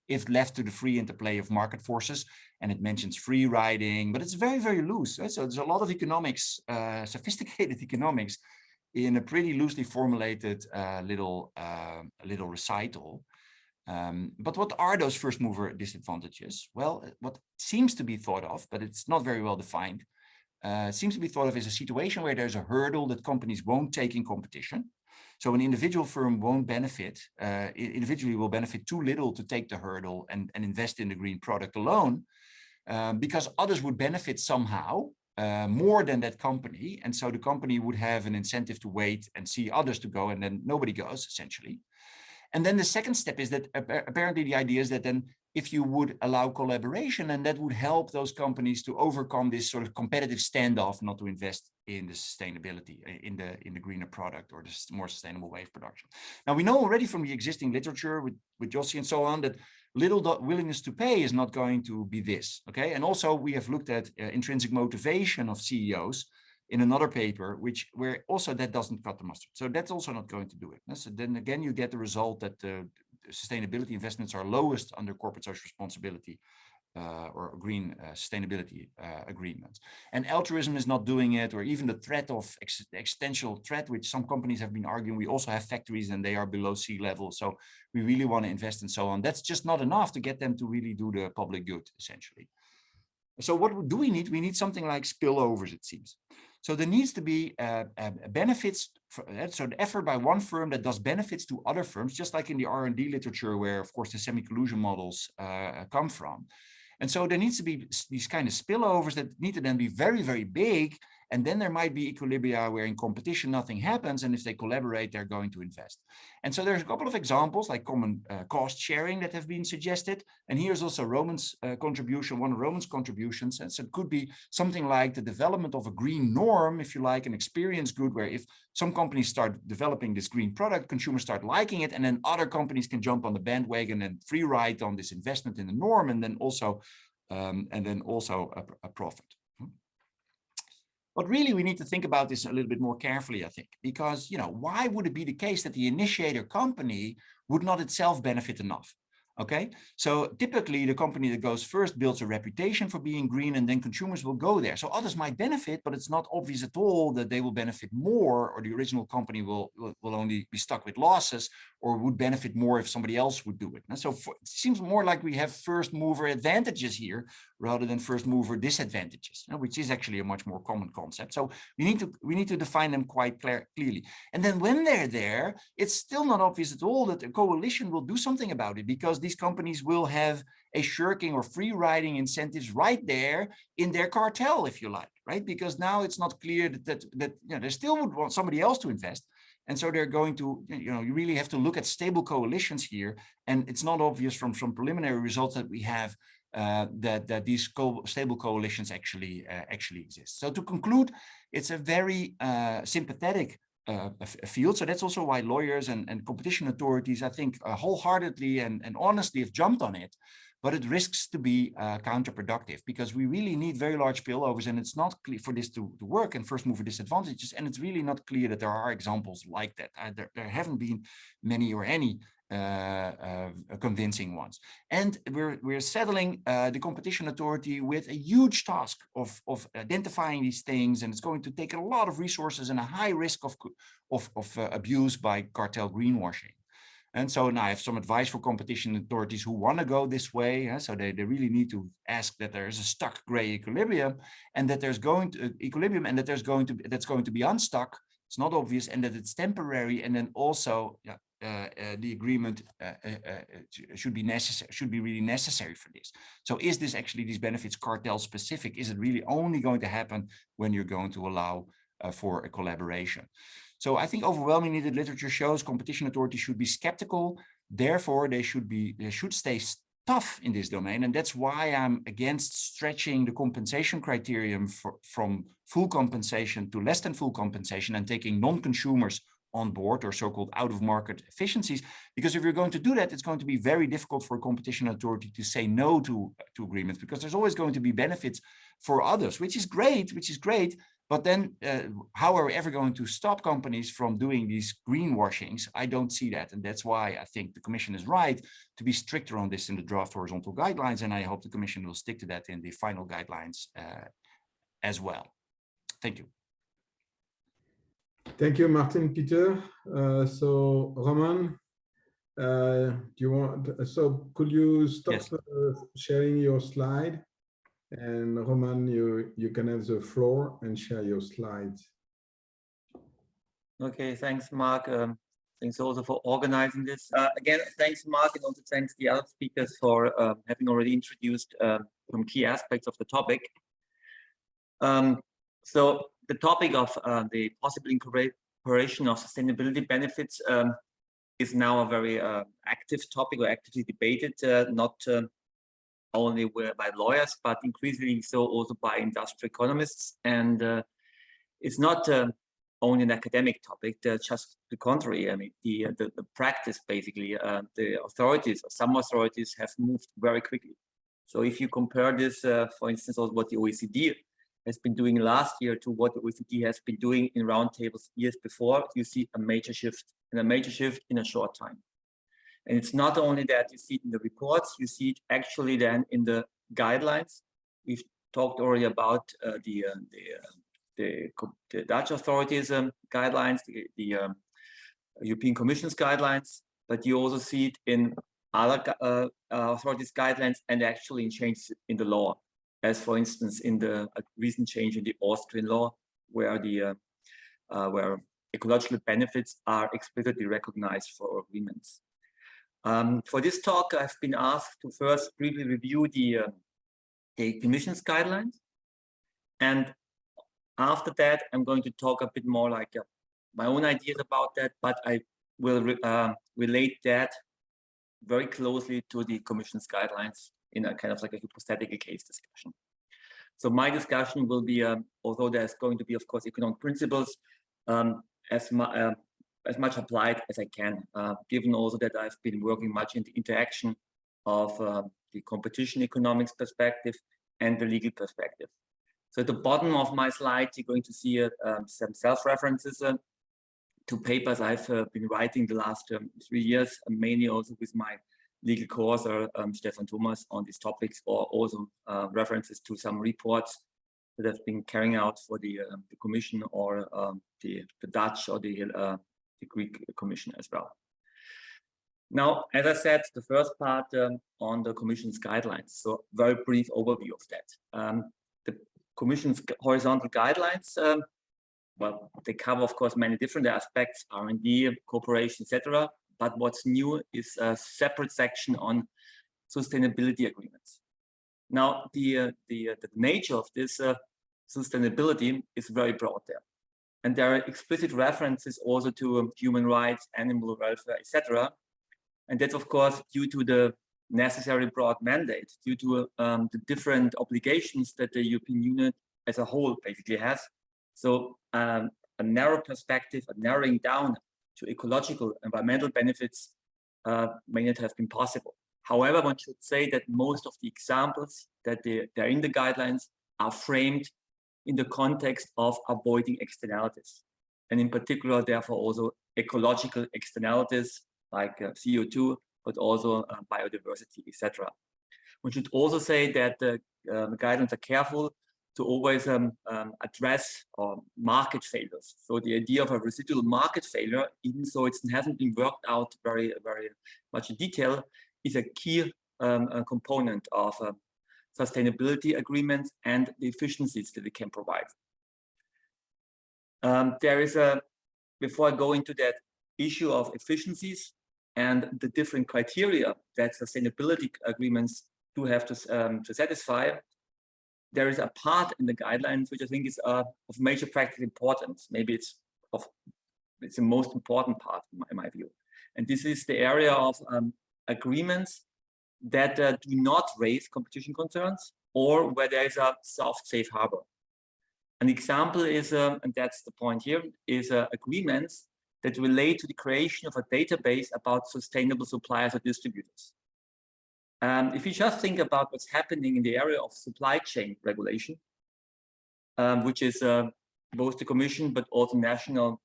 if left to the free interplay of market forces. And it mentions free riding, but it's very, very loose. Right? So there's a lot of economics, sophisticated economics, in a pretty loosely formulated little recital. But what are those first mover disadvantages? Well, what seems to be thought of, but it's not very well defined, seems to be thought of as a situation where there's a hurdle that companies won't take in competition. So an individual firm won't benefit, individually will benefit too little to take the hurdle and invest in the green product alone, because others would benefit somehow more than that company. And so the company would have an incentive to wait and see others to go, and then nobody goes, essentially. And then the second step is that apparently the idea is that then if you would allow collaboration, and that would help those companies to overcome this sort of competitive standoff, not to invest in the sustainability, in the greener product or the more sustainable way of production. Now, we know already from the existing literature with Jossi and so on that little willingness to pay is not going to be this, okay? And also we have looked at intrinsic motivation of CEOs in another paper, where also that doesn't cut the mustard. So that's also not going to do it. So then again, you get the result that the sustainability investments are lowest under corporate social responsibility or green sustainability agreements. And altruism is not doing it, or even the threat of existential threat, which some companies have been arguing. We also have factories and they are below sea level. So we really want to invest and so on. That's just not enough to get them to really do the public good, essentially. So what do we need? We need something like spillovers, it seems. So there needs to be benefits, so the effort by one firm that does benefits to other firms, just like in the R&D literature, where of course the semi-collusion models come from. And so there needs to be these kind of spillovers that need to then be very, very big. And then there might be equilibria where in competition nothing happens, and if they collaborate, they're going to invest. And so there's a couple of examples like common cost sharing that have been suggested. And here's also Roman's contribution, one of Roman's contributions. And so it could be something like the development of a green norm, if you like, an experience good, where if some companies start developing this green product, consumers start liking it, and then other companies can jump on the bandwagon and free ride on this investment in the norm, and then also a profit. But really, we need to think about this a little bit more carefully, I think, because, why would it be the case that the initiator company would not itself benefit enough? Okay, so typically the company that goes first builds a reputation for being green, and then consumers will go there. So others might benefit, but it's not obvious at all that they will benefit more, or the original company will only be stuck with losses, or would benefit more if somebody else would do it. And so it seems more like we have first mover advantages here rather than first mover disadvantages, which is actually a much more common concept. So we need to define them quite clearly. And then when they're there, it's still not obvious at all that a coalition will do something about it, because these companies will have a shirking or free riding incentives right there in their cartel, if you like, right? Because now it's not clear that they still would want somebody else to invest. And so they're going to, you really have to look at stable coalitions here. And it's not obvious from some preliminary results that we have that these stable coalitions actually exist. So to conclude, it's a very sympathetic field. So that's also why lawyers and competition authorities, I think, wholeheartedly and honestly have jumped on it. But it risks to be counterproductive, because we really need very large spillovers, and it's not clear for this to work, and first mover disadvantages. And it's really not clear that there are examples like that. There haven't been many or any convincing ones. And we're saddling the competition authority with a huge task of identifying these things, and it's going to take a lot of resources and a high risk of abuse by cartel greenwashing. And so now I have some advice for competition authorities who want to go this way. So they really need to ask that there is a stuck gray equilibrium, and that there's going to that's going to be unstuck. It's not obvious, and that it's temporary, and then also the agreement should be really necessary for this. So is this actually, these benefits, cartel specific? Is it really only going to happen when you're going to allow for a collaboration? So I think overwhelmingly the literature shows competition authorities should be skeptical. Therefore, they should stay tough in this domain. And that's why I'm against stretching the compensation criterion from full compensation to less than full compensation and taking non-consumers on board, or so-called out-of-market efficiencies. Because if you're going to do that, it's going to be very difficult for a competition authority to say no to agreements, because there's always going to be benefits for others, which is great. But then how are we ever going to stop companies from doing these greenwashings? I don't see that. And that's why I think the Commission is right to be stricter on this in the draft horizontal guidelines. And I hope the Commission will stick to that in the final guidelines as well. Thank you. Thank you, Maarten Pieter. So Roman, do you want, so could you stop sharing your slide? And Roman, you can have the floor and share your slides. Okay, thanks, Marc. Thanks also for organizing this. Again, thanks, Marc, and also thanks the other speakers for having already introduced some key aspects of the topic. So the topic of the possible incorporation of sustainability benefits is now a very active topic, or actively debated, not only by lawyers, but increasingly so also by industrial economists. And it's not only an academic topic, just the contrary. I mean, the practice, basically, the authorities, or some authorities, have moved very quickly. So if you compare this, for instance, also what the OECD has been doing last year to what the OECD has been doing in roundtables years before, you see a major shift, and a major shift in a short time. And it's not only that you see it in the reports, you see it actually then in the guidelines. We've talked already about the Dutch authorities' guidelines, the European Commission's guidelines, but you also see it in other authorities' guidelines, and actually in changes in the law, as for instance in the recent change in the Austrian law, where the where ecological benefits are explicitly recognized for agreements. For this talk, I've been asked to first briefly review the Commission's guidelines, and after that, I'm going to talk a bit more like my own ideas about that, but I will relate that very closely to the Commission's guidelines in a kind of like a hypothetical case discussion. So my discussion will be, although there's going to be, of course, economic principles, as much applied as I can, given also that I've been working much in the interaction of the competition economics perspective and the legal perspective. So at the bottom of my slide, you're going to see some self-references to papers I've been writing the last 3 years, mainly also with my legal co-author, Stefan Thomas, on these topics, or also references to some reports that have been carrying out for the Commission, or the Dutch, or the Greek Commission as well. Now, as I said, the first part on the Commission's guidelines. So very brief overview of that. The Commission's horizontal guidelines, well, they cover, of course, many different aspects, R&D, cooperation, etc. But what's new is a separate section on sustainability agreements. Now, the nature of this sustainability is very broad there. And there are explicit references also to human rights, animal welfare, etc. And that's, of course, due to the necessary broad mandate, due to the different obligations that the European Union as a whole basically has. So a narrow perspective, a narrowing down to ecological, environmental benefits may not have been possible. However, one should say that most of the examples that they're in the guidelines are framed in the context of avoiding externalities. And in particular, therefore, also ecological externalities like CO2, but also biodiversity, etc. One should also say that the guidelines are careful to always address market failures. So the idea of a residual market failure, even though it hasn't been worked out very much in detail, is a key component of sustainability agreements and the efficiencies that they can provide. There is before I go into that issue of efficiencies and the different criteria that sustainability agreements do have to satisfy, there is a part in the guidelines which I think is of major practical importance. Maybe it's the most important part in my view. And this is the area of agreements that do not raise competition concerns or where there is a soft safe harbor. An example is, and that's the point here, is agreements that relate to the creation of a database about sustainable suppliers or distributors. If you just think about what's happening in the area of supply chain regulation, which is both the Commission but also national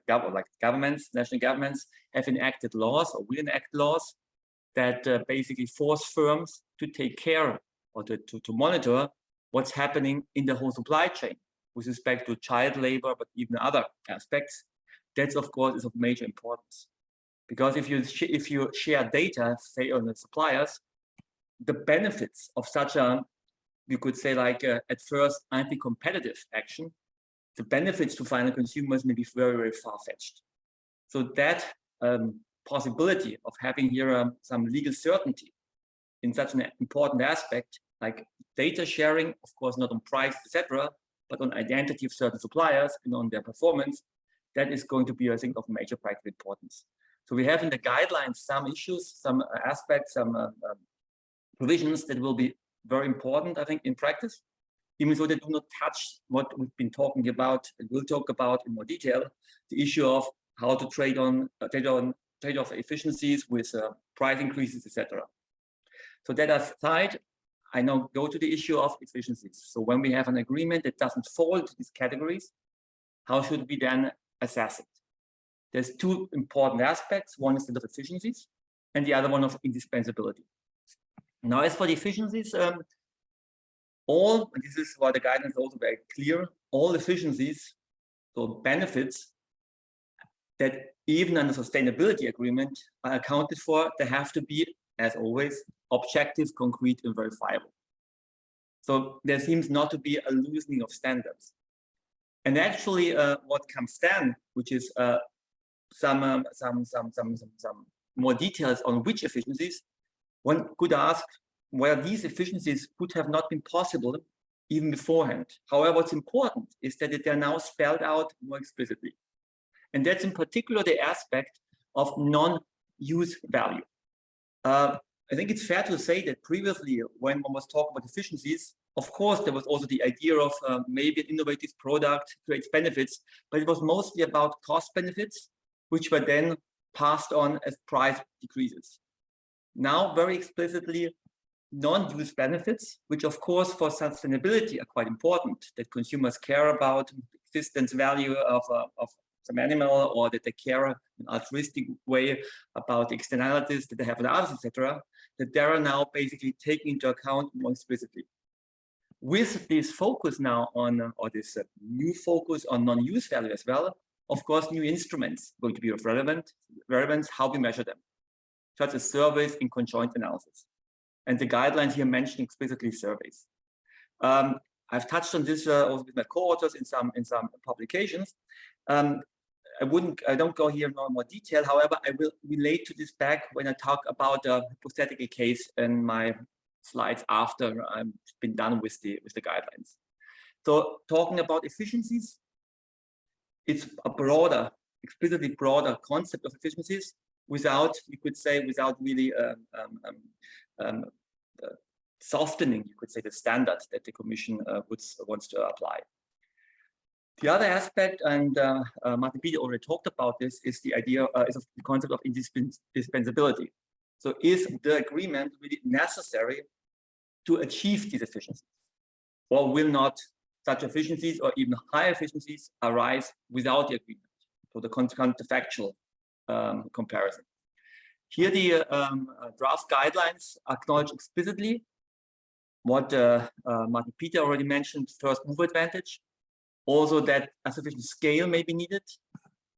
governments have enacted laws or will enact laws that basically force firms to take care or to monitor what's happening in the whole supply chain with respect to child labor, but even other aspects. That's of course is of major importance, because if you share data, say on the suppliers, the benefits of such a, you could say like at first anti-competitive action, the benefits to final consumers may be very far-fetched. So that possibility of having here some legal certainty in such an important aspect, like data sharing, of course, not on price, etc., but on identity of certain suppliers and on their performance, that is going to be, I think, of major practical importance. So we have in the guidelines some issues, some aspects, some provisions that will be very important, I think, in practice, even though they do not touch what we've been talking about and we'll talk about in more detail, the issue of how to trade off efficiencies with price increases, etc. So that aside, I now go to the issue of efficiencies. So when we have an agreement that doesn't fall into these categories, how should we then assess it? There's two important aspects. One is the efficiencies and the other one of indispensability. Now, as for the efficiencies, and this is why the guidance is also very clear, all efficiencies, so benefits that even under sustainability agreement are accounted for, they have to be, as always, objective, concrete, and verifiable. So there seems not to be a loosening of standards. And actually, what comes then, which is some more details on which efficiencies, one could ask whether these efficiencies could have not been possible even beforehand. However, what's important is that they are now spelled out more explicitly. And that's in particular the aspect of non-use value. I think it's fair to say that previously, when one was talking about efficiencies, of course, there was also the idea of maybe an innovative product creates benefits, but it was mostly about cost benefits, which were then passed on as price decreases. Now, very explicitly, non-use benefits, which of course for sustainability are quite important, that consumers care about existence value of some animal, or that they care in an altruistic way about the externalities that they have with others, etc., that they are now basically taken into account more explicitly. With this focus now on, or this new focus on non-use value as well, of course, new instruments going to be of relevance, how we measure them, such as surveys in conjoint analysis. And the guidelines here mention explicitly surveys. I've touched on this also with my co-authors in some publications. I don't go here in more detail. However, I will relate to this back when I talk about a hypothetical case in my slides after I've been done with the guidelines. So talking about efficiencies, it's a broader, explicitly broader concept of efficiencies without, you could say, without really softening, you could say, the standards that the Commission wants to apply. The other aspect, and Maarten Pieter already talked about this, is the idea, is of the concept of indispensability. So is the agreement really necessary to achieve these efficiencies? Or will not such efficiencies or even higher efficiencies arise without the agreement? So the counterfactual comparison. Here the draft guidelines acknowledge explicitly what Maarten Pieter already mentioned, first mover advantage, also that a sufficient scale may be needed,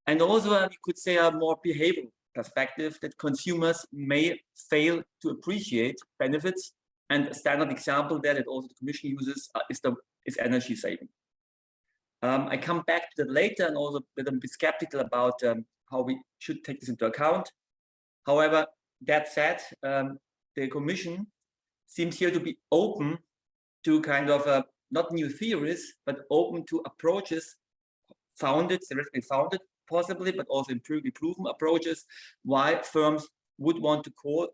and also you could say a more behavioral perspective that consumers may fail to appreciate benefits. And a standard example there that also the Commission uses is energy saving. I come back to that later, and also a bit skeptical about how we should take this into account. However, that said, the Commission seems here to be open to kind of not new theories, but open to approaches theoretically founded possibly, but also empirically proven approaches, why firms would want to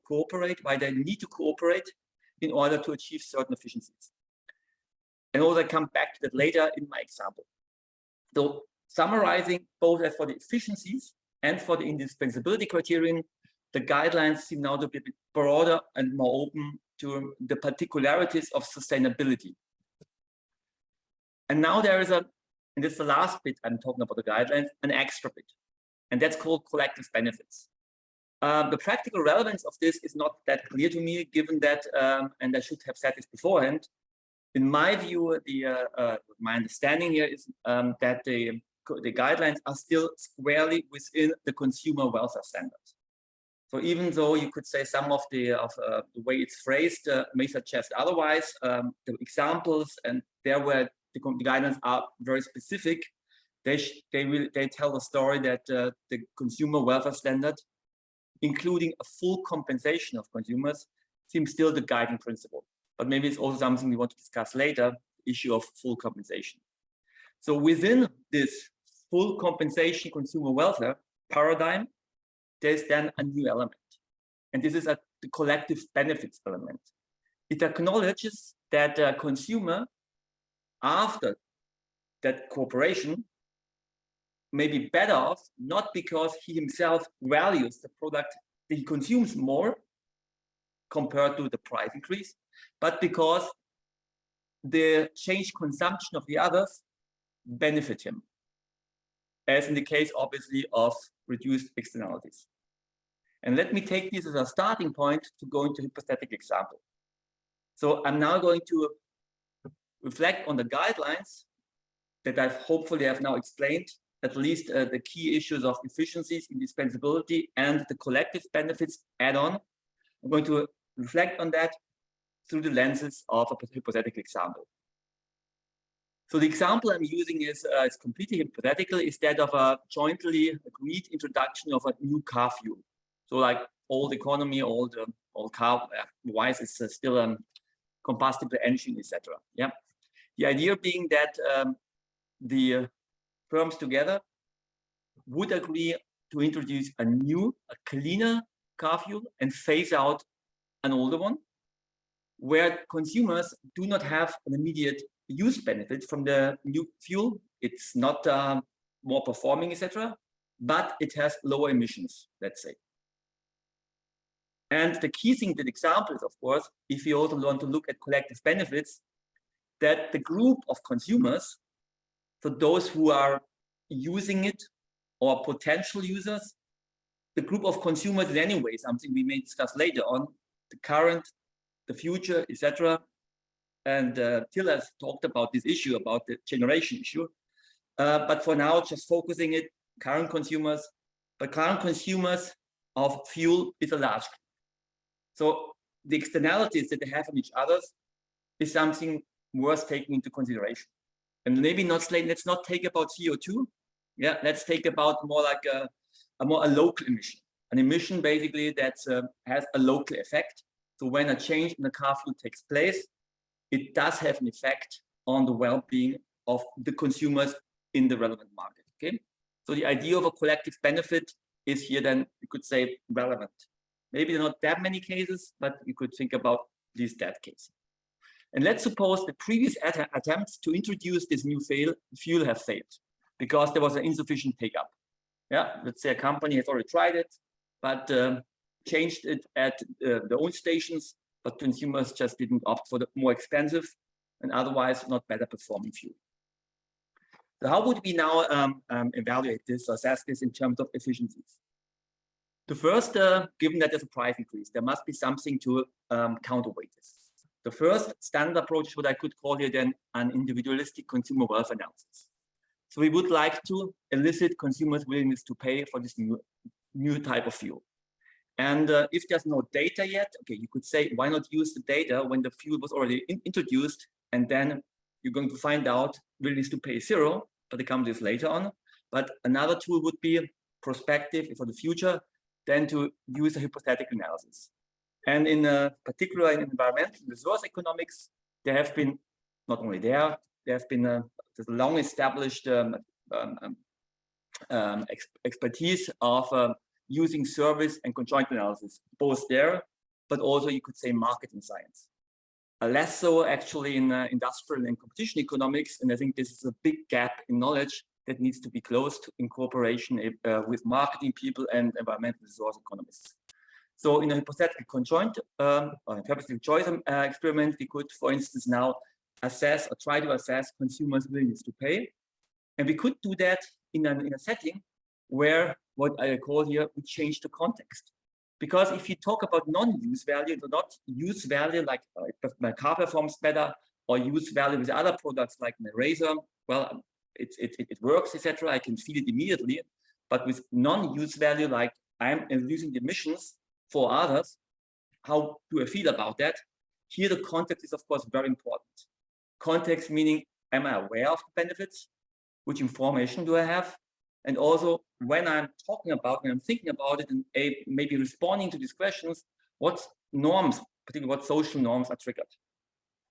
cooperate, why they need to cooperate in order to achieve certain efficiencies. And also I come back to that later in my example. So summarizing both as for the efficiencies and for the indispensability criterion, the guidelines seem now to be a bit broader and more open to the particularities of sustainability. And now there is and this is the last bit I'm talking about the guidelines, an extra bit, and that's called collective benefits. The practical relevance of this is not that clear to me, given that, and I should have said this beforehand, in my view, my understanding here is that the guidelines are still squarely within the consumer welfare standards. So even though you could say some of the way it's phrased may suggest otherwise, the examples and there where the guidelines are very specific, they tell the story that the consumer welfare standard, including a full compensation of consumers, seems still the guiding principle. But maybe it's also something we want to discuss later, the issue of full compensation. So within this full compensation consumer welfare paradigm, there's then a new element. And this is the collective benefits element. It acknowledges that a consumer, after that cooperation, may be better off, not because he himself values the product that he consumes more compared to the price increase, but because the changed consumption of the others benefit him, as in the case, obviously, of reduced externalities. And let me take this as a starting point to go into a hypothetical example. So I'm now going to reflect on the guidelines that I've hopefully have now explained, at least the key issues of efficiencies, indispensability, and the collective benefits add-on. I'm going to reflect on that through the lenses of a hypothetical example. So the example I'm using is completely hypothetical, is that of a jointly agreed introduction of a new car fuel. So like old economy, old car wise, it's still a combustible engine, etc. Yeah. The idea being that the firms together would agree to introduce a cleaner car fuel and phase out an older one, where consumers do not have an immediate use benefit from the new fuel. It's not more performing, etc., but it has lower emissions, let's say. And the key thing, the example is, of course, if you also want to look at collective benefits, that the group of consumers, so those who are using it or potential users, the group of consumers is anyway something we may discuss later on, the current, the future, etc. And Till has talked about this issue, about the generation issue. But for now, just focusing it, current consumers, but current consumers of fuel is a large group. So the externalities that they have on each other is something worth taking into consideration. And maybe let's not take about CO2. Yeah, let's take about more like a local emission, an emission basically that has a local effect. So when a change in the car fuel takes place, it does have an effect on the well-being of the consumers in the relevant market. Okay, so the idea of a collective benefit is here then, you could say, relevant. Maybe there are not that many cases, but you could think about at least that case. And let's suppose the previous attempts to introduce this new fuel have failed because there was an insufficient take-up. Yeah, let's say a company has already tried it, but changed it at their own stations, but consumers just didn't opt for the more expensive and otherwise not better performing fuel. So how would we now evaluate this or assess this in terms of efficiencies? The first, given that there's a price increase, there must be something to counterweight this. The first standard approach is what I could call here then an individualistic consumer wealth analysis. So we would like to elicit consumers' willingness to pay for this new type of fuel. And if there's no data yet, okay, you could say, why not use the data when the fuel was already introduced, and then you're going to find out willingness to pay zero, but they come to this later on. But another tool would be prospective for the future, then to use a hypothetical analysis. And in particular in environmental resource economics, there have been, not only there have been there's a long established expertise of using service and conjoint analysis, both there, but also you could say marketing science. Less so actually in industrial and competition economics, and I think this is a big gap in knowledge that needs to be closed in cooperation with marketing people and environmental resource economists. So in a hypothetical conjoint or hypothetical choice experiment, we could, for instance, now assess or try to assess consumers' willingness to pay. And we could do that in a setting where what I call here, we change the context. Because if you talk about non-use value, not use value like my car performs better, or use value with other products like my razor, well, it works, etc. I can feel it immediately. But with non-use value, like I'm reducing the emissions for others, how do I feel about that? Here, the context is, of course, very important. Context meaning, am I aware of the benefits? Which information do I have? And also, when I'm talking about, when I'm thinking about it, and maybe responding to these questions, what norms, particularly what social norms are triggered?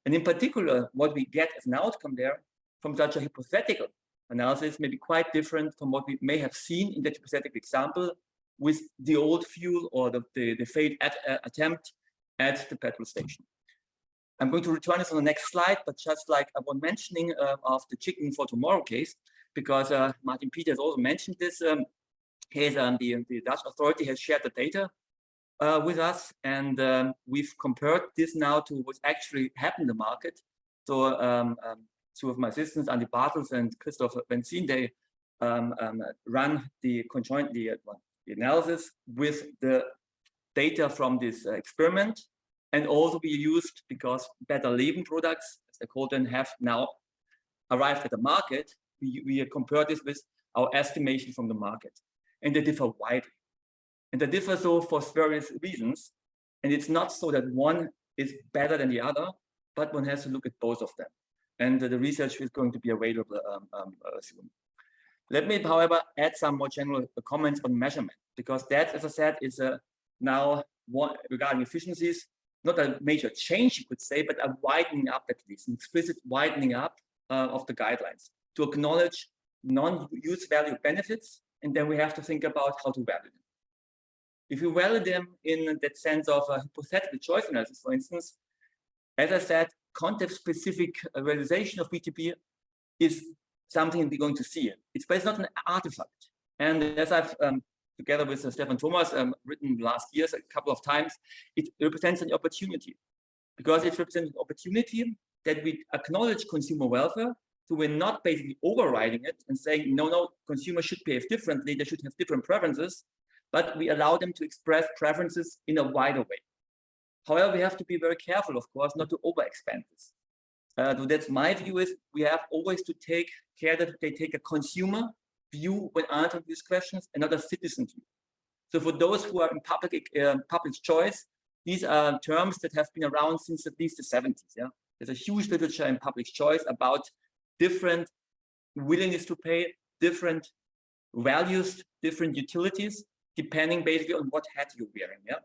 And in particular, what we get as an outcome there from such a hypothetical analysis may be quite different from what we may have seen in that hypothetical example with the old fuel or the failed attempt at the petrol station. I'm going to return this on the next slide, but just like I was mentioning of the chicken for tomorrow case, because Maarten Pieter has also mentioned this, the Dutch authority has shared the data with us, and we've compared this now to what's actually happened in the market. So two of my assistants, Andy Bartels and Christopher Benzin, they run the analysis with the data from this experiment, and also be used because better living products, as they call them, have now arrived at the market. We compare this with our estimation from the market, and they differ widely. And they differ so for various reasons. And it's not so that one is better than the other, but one has to look at both of them. And the research is going to be available soon. Let me, however, add some more general comments on measurement, because that, as I said, is now one regarding efficiencies, not a major change, you could say, but a widening up, at least, an explicit widening up of the guidelines to acknowledge non-use value benefits, and then we have to think about how to value them. If you value them in that sense of a hypothetical choice analysis, for instance, as I said, context-specific realization of BTP is something we're going to see. But it's not an artifact. And as I've, together with Stefan Thomas, written last year a couple of times, it represents an opportunity. Because it represents an opportunity that we acknowledge consumer welfare, so we're not basically overriding it and saying, no, consumers should behave differently, they should have different preferences, but we allow them to express preferences in a wider way. However, we have to be very careful, of course, not to overexpand this. So that's my view, is we have always to take care that they take a consumer view when answering these questions and not a citizen view. So for those who are in public choice, these are terms that have been around since at least the 70s. Yeah, there's a huge literature in public choice about different willingness to pay, different values, different utilities, depending basically on what hat you're wearing. Yeah.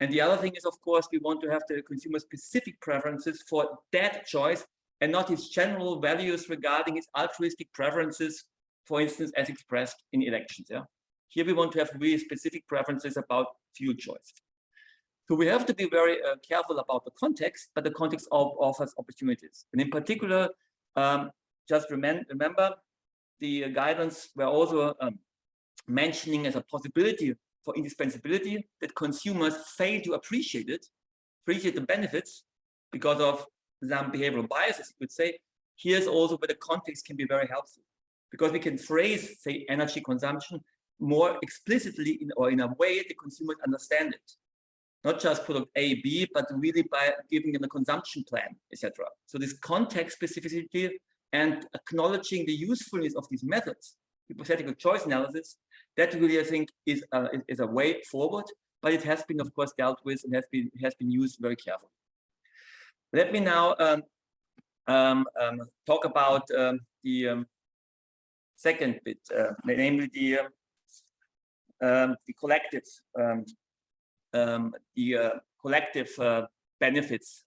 And the other thing is, of course, we want to have the consumer-specific preferences for that choice and not his general values regarding his altruistic preferences, for instance, as expressed in elections. Yeah? Here we want to have really specific preferences about fuel choice. So we have to be very careful about the context, but the context offers opportunities. And in particular, just remember, the guidance were also mentioning as a possibility for indispensability that consumers fail to appreciate the benefits because of some behavioral biases, you could say. Here's also where the context can be very helpful, because we can phrase, say, energy consumption more explicitly or in a way that consumers understand it. not just product A, B, but really by giving them a consumption plan, etc. So this context specificity and acknowledging the usefulness of these methods, hypothetical choice analysis, that really I think is a way forward, but it has been of course dealt with and has been used very carefully. Let me now talk about the second bit, namely the collective benefits.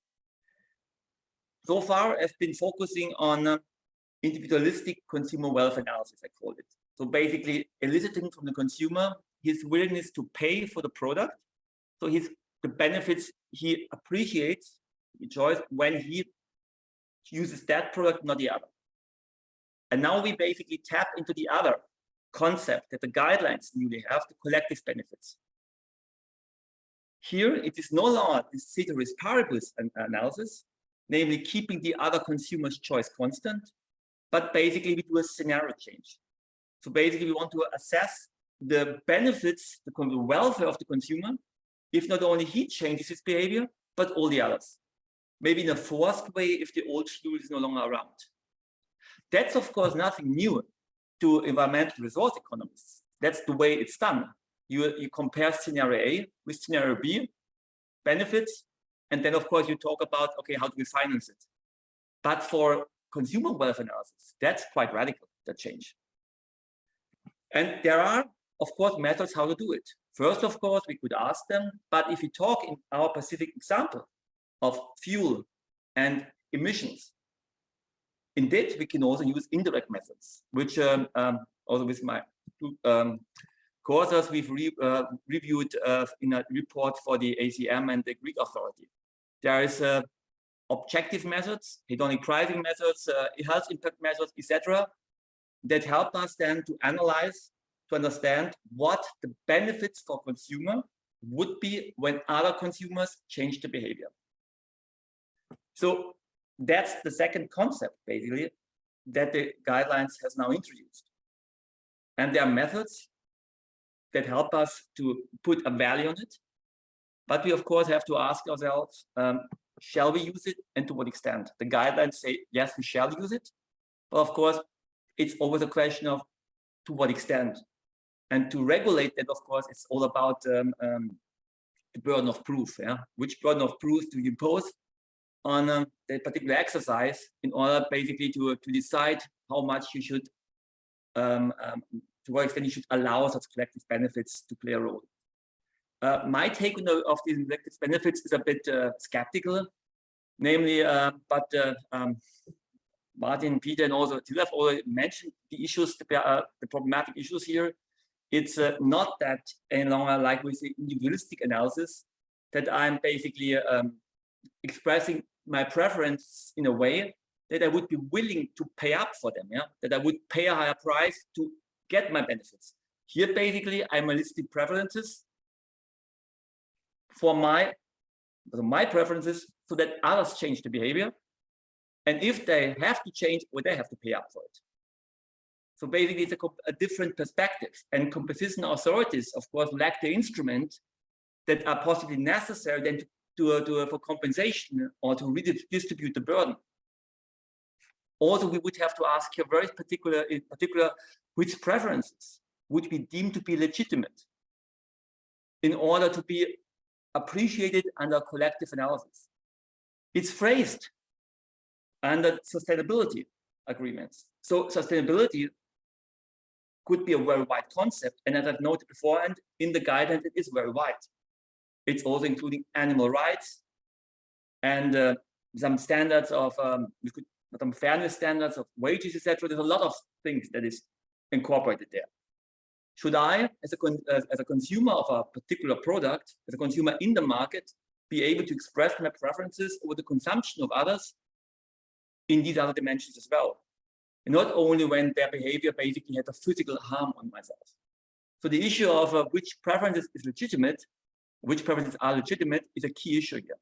So far, I've been focusing on individualistic consumer wealth analysis, I call it. So basically eliciting from the consumer his willingness to pay for the product. So the benefits he appreciates, he enjoys when he uses that product, not the other. And now we basically tap into the other concept that the guidelines newly have, the collective benefits. Here, it is no longer the ceteris paribus analysis, namely keeping the other consumer's choice constant, but basically we do a scenario change. So basically we want to assess the benefits, the welfare of the consumer, if not only he changes his behavior, but all the others. Maybe in a forced way if the old fuel is no longer around. That's of course nothing new to environmental resource economists. That's the way it's done. You compare scenario A with scenario B, benefits, and then of course you talk about, okay, how do we finance it? But for consumer wealth analysis, that's quite radical, that change. And there are, of course, methods how to do it. First, of course, we could ask them, but if we talk in our specific example of fuel and emissions, indeed, we can also use indirect methods, which also with my courses we've reviewed in a report for the ACM and the Greek authority. There is objective methods, hedonic pricing methods, health impact methods, etc., that help us then to analyze, to understand what the benefits for consumer would be when other consumers change the behavior. So that's the second concept, basically, that the guidelines has now introduced. And there are methods that help us to put a value on it. But we, of course, have to ask ourselves, shall we use it and to what extent? The guidelines say, yes, we shall use it. But of course, it's always a question of to what extent. And to regulate that, of course, it's all about the burden of proof. Yeah? Which burden of proof do you impose on that particular exercise in order basically to decide how much you should, to what extent you should allow such collective benefits to play a role. My take on of these collective benefits is a bit skeptical, namely, but Maarten, Pieter, and also Tilman have already mentioned the issues, the problematic issues here. It's not that any longer like with the individualistic analysis that I'm basically expressing my preference in a way that I would be willing to pay up for them, yeah? That I would pay a higher price to get my benefits. Here, basically, I'm listing preferences for my preferences so that others change the behavior. And if they have to change, well, they have to pay up for it. So basically, it's a different perspective. And composition authorities, of course, lack the instrument that are possibly necessary then for compensation or to redistribute the burden. Also, we would have to ask here very in particular, which preferences would be deemed to be legitimate in order to be appreciated under collective analysis. It's phrased under sustainability agreements. So sustainability could be a very wide concept. And as I've noted beforehand, in the guidelines, it is very wide. It's also including animal rights and some standards of some fairness standards of wages, etc. There's a lot of things that is incorporated there. Should I, as a consumer of a particular product, as a consumer in the market, be able to express my preferences over the consumption of others in these other dimensions as well? And not only when their behavior basically has a physical harm on myself. So the issue of which preferences is legitimate, which preferences are legitimate is a key issue here.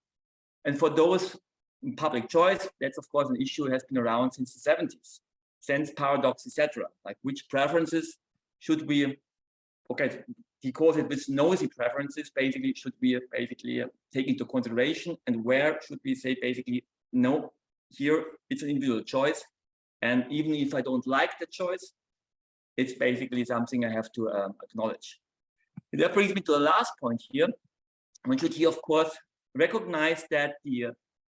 And for those in public choice, that's of course an issue that has been around since the 70s, sense paradox, etc. Like which preferences should we, okay, he calls it with nosy preferences, basically should be taken into consideration, and where should we say basically, no, here it's an individual choice. And even if I don't like the choice, it's basically something I have to acknowledge. And that brings me to the last point here. One should here, of course, recognize that the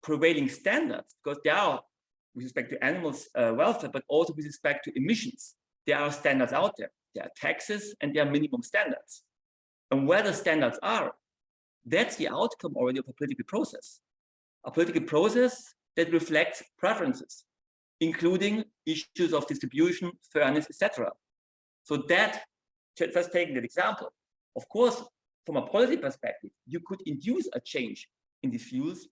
prevailing standards, because they are with respect to animals' welfare, but also with respect to emissions, there are standards out there. There are taxes and there are minimum standards. And where the standards are, that's the outcome already of a political process. A political process that reflects preferences, including issues of distribution, fairness, etc. So that, just taking that example, of course, from a policy perspective, you could induce a change in these fuels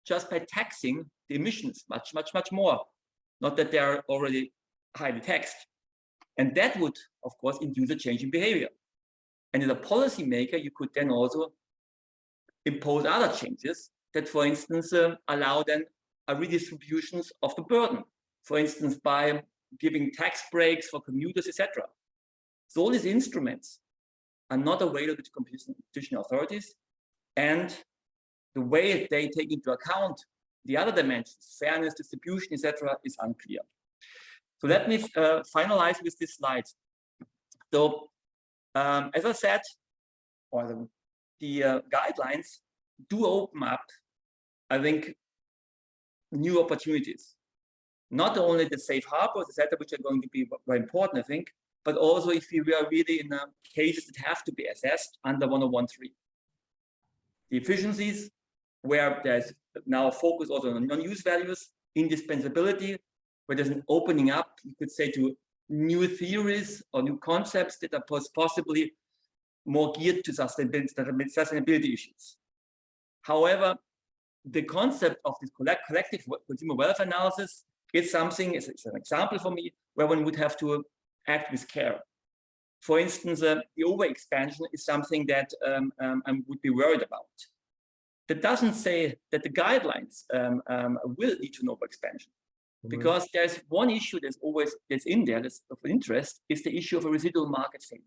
just by taxing the emissions much more. Not that they are already highly taxed. And that would, of course, induce a change in behavior. And as a policymaker, you could then also impose other changes that, for instance, allow then a redistribution of the burden. For instance, by giving tax breaks for commuters, etc. So all these instruments are not available to competition authorities, and the way they take into account the other dimensions, fairness, distribution, etc., is unclear. So let me finalize with this slide. So as I said, or the guidelines do open up, I think, new opportunities. Not only the safe harbors, etc., which are going to be very important, I think, but also if we are really in cases that have to be assessed under 101(3). The efficiencies, where there's now focus also on non-use values, indispensability, where there's an opening up, you could say, to new theories or new concepts that are possibly more geared to sustainability issues. However, the concept of this collective consumer welfare analysis is something, it's an example for me, where one would have to act with care. For instance, the overexpansion is something that I would be worried about. That doesn't say that the guidelines will lead to an overexpansion, because there's one issue that's in there that's of interest, is the issue of a residual market failure.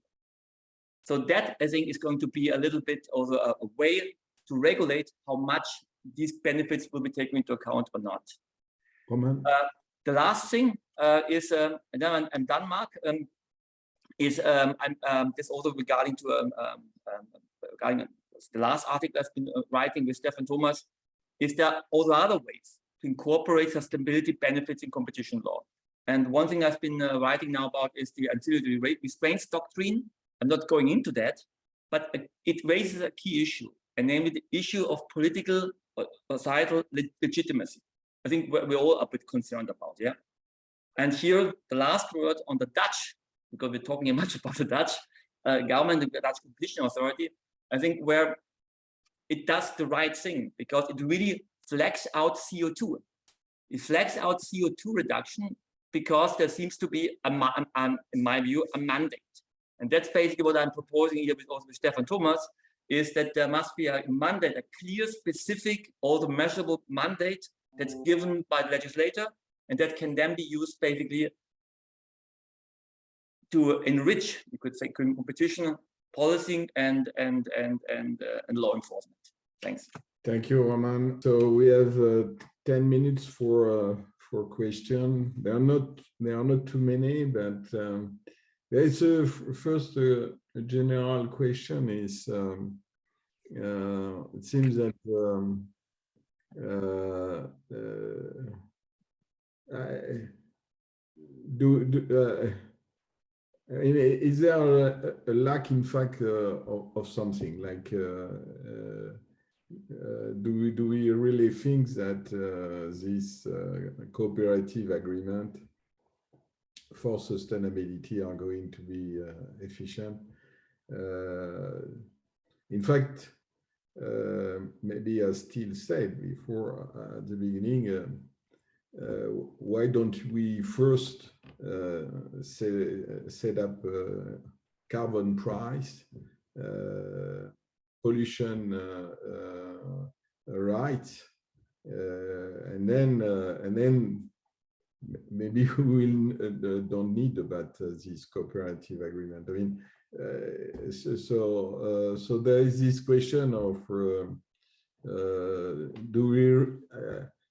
So that, I think, is going to be a little bit of a way to regulate how much these benefits will be taken into account or not. The last thing is, and then I'm done, Marc, is this also regarding to regarding the last article I've been writing with Stefan Thomas, is there also other ways to incorporate sustainability benefits in competition law. And one thing I've been writing now about is the ancillary restraints doctrine. I'm not going into that, but it raises a key issue, and namely the issue of political or societal legitimacy. I think we're all a bit concerned about, yeah. And here, the last word on the Dutch, because we're talking much about the Dutch government, the Dutch Competition Authority, I think where it does the right thing, because it really flags out CO2. It flags out CO2 reduction because there seems to be, in my view, a mandate. And that's basically what I'm proposing here with Stefan Thomas, is that there must be a mandate, a clear, specific, also measurable mandate that's given by the legislator, and that can then be used basically to enrich, you could say, competition, policing, and law enforcement. Thanks. Thank you, Roman. So we have 10 minutes for question. There are not too many, but there is first a general question. Is it seems that is there a lack, in fact, of something like? Do we really think that this cooperative agreement for sustainability are going to be efficient? In fact, maybe as Till said before at the beginning, why don't we first set up a carbon price, pollution rights, and then maybe we will don't need about this cooperative agreement. I mean, so there is this question of do we?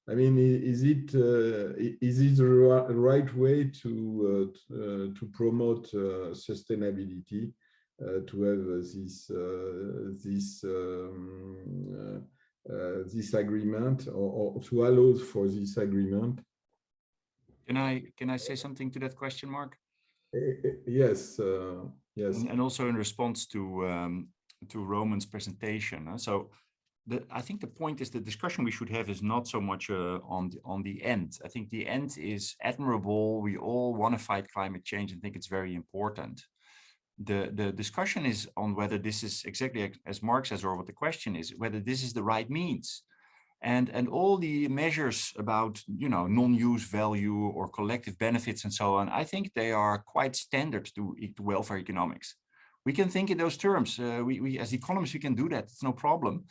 I mean, is it the right way to promote sustainability? To have this agreement, or to allow for this agreement. Can I say something to that question, Marc? Yes, yes. And also in response to Roman's presentation. So I think the point is the discussion we should have is not so much on the end. I think the end is admirable. We all want to fight climate change and think it's very important. The discussion is on whether this is exactly as Marc says, or what the question is, whether this is the right means. And all the measures about, you know, non-use value or collective benefits and so on, I think they are quite standard to welfare economics. We can think in those terms. We as economists, we can do that. It's no problem.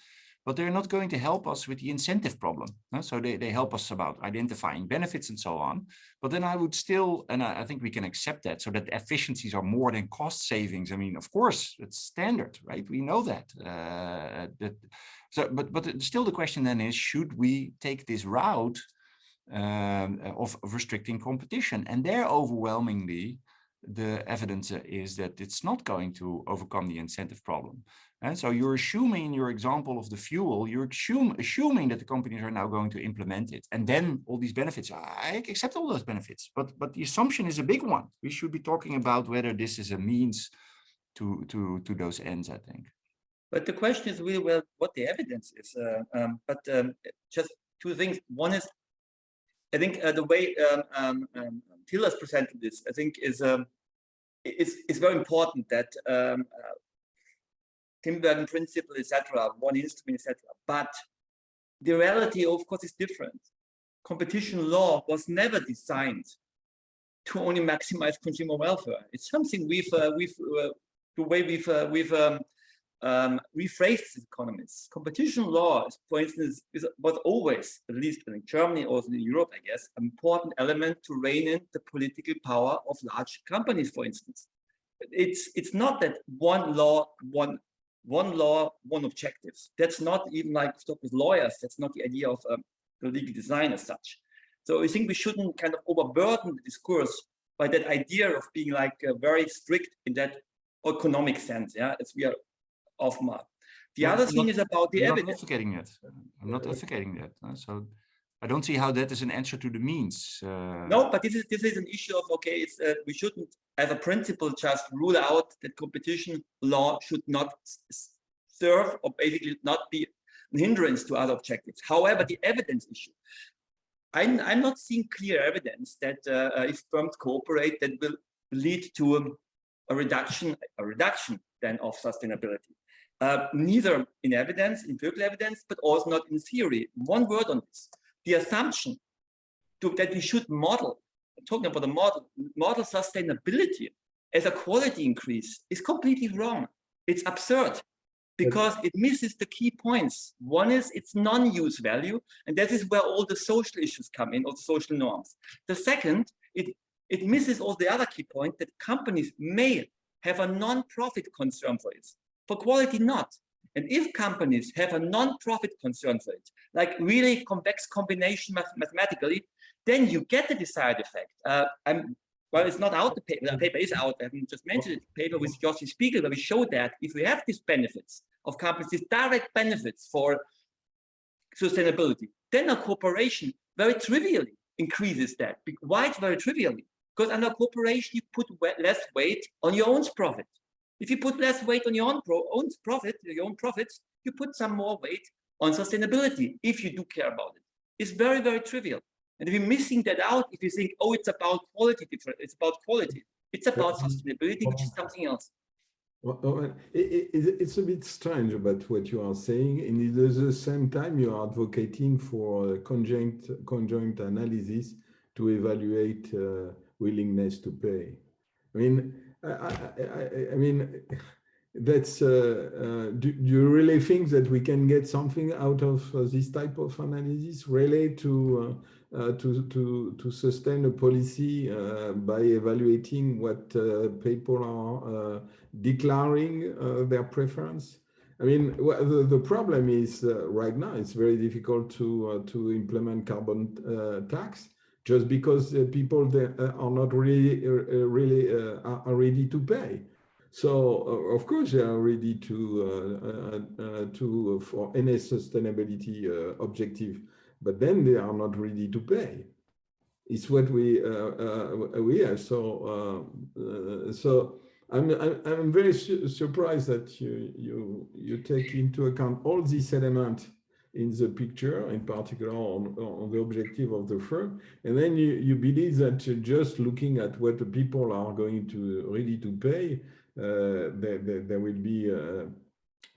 But they're not going to help us with the incentive problem. So they help us about identifying benefits and so on. But then I would still, and I think we can accept that, so that efficiencies are more than cost savings. I mean, of course, it's standard, right? We know that. But still the question then is, should we take this route of restricting competition? And there overwhelmingly, the evidence is that it's not going to overcome the incentive problem. And so you're assuming in your example of the fuel, you're assuming that the companies are now going to implement it. And then all these benefits, I accept all those benefits, but the assumption is a big one. We should be talking about whether this is a means to those ends, I think. But the question is really, well, what the evidence is. Just two things. One is, I think the way Till has presented this, I think is very important that Timbergen principle, etc., one instrument, etc. But the reality, of course, is different. Competition law was never designed to only maximize consumer welfare. It's something the way we've rephrased as economists. Competition law, for instance, was always, at least in Germany, also in Europe, I guess, an important element to rein in the political power of large companies, for instance. It's not that one law, one objectives. That's not even like stop with lawyers. That's not the idea of the legal design as such. So I think we shouldn't kind of overburden the discourse by that idea of being like very strict in that economic sense. Yeah, as we are often. The other thing is about the evidence. I'm not advocating that. So I don't see how that is an answer to the means. No, but this is an issue of, okay, it's we shouldn't, as a principle, just rule out that competition law should not serve or basically not be an hindrance to other objectives. However, the evidence issue, I'm not seeing clear evidence that if firms cooperate, that will lead to a reduction then of sustainability. Neither in evidence, empirical evidence, but also not in theory. One word on this. The assumption that we should model, talking about the model sustainability as a quality increase is completely wrong. It's absurd because it misses the key points. One is its non-use value, and that is where all the social issues come in, or the social norms. The second, it misses all the other key points that companies may have a non-profit concern for it, for quality not. And if companies have a non-profit concern for it, like really complex combination mathematically, then you get the desired effect. Well, it's not out, the paper is out, I haven't just mentioned it, the paper with Jossi Spiegel, where we show that if we have these benefits of companies, these direct benefits for sustainability, then a corporation very trivially increases that. Why it's very trivially? Because under corporation, you put less weight on your own profit. If you put less weight on your own profits, you put some more weight on sustainability, if you do care about it. It's very, very trivial. And if you're missing that out, if you think, oh, it's about quality, it's about quality. It's about sustainability, which is something else. Well, it's a bit strange about what you are saying, and at the same time, you are advocating for conjoint analysis to evaluate willingness to pay. I mean, that's do you really think that we can get something out of this type of analysis, really to sustain a policy by evaluating what people are declaring their preference? I mean, the problem is right now it's very difficult to implement carbon tax just because people are not really are ready to pay. So of course they are ready to for any sustainability objective, but then they are not ready to pay. It's what we are. So I'm very surprised that you take into account all these elements in the picture, in particular on the objective of the firm, and then you believe that just looking at what the people are going to ready to pay, there will be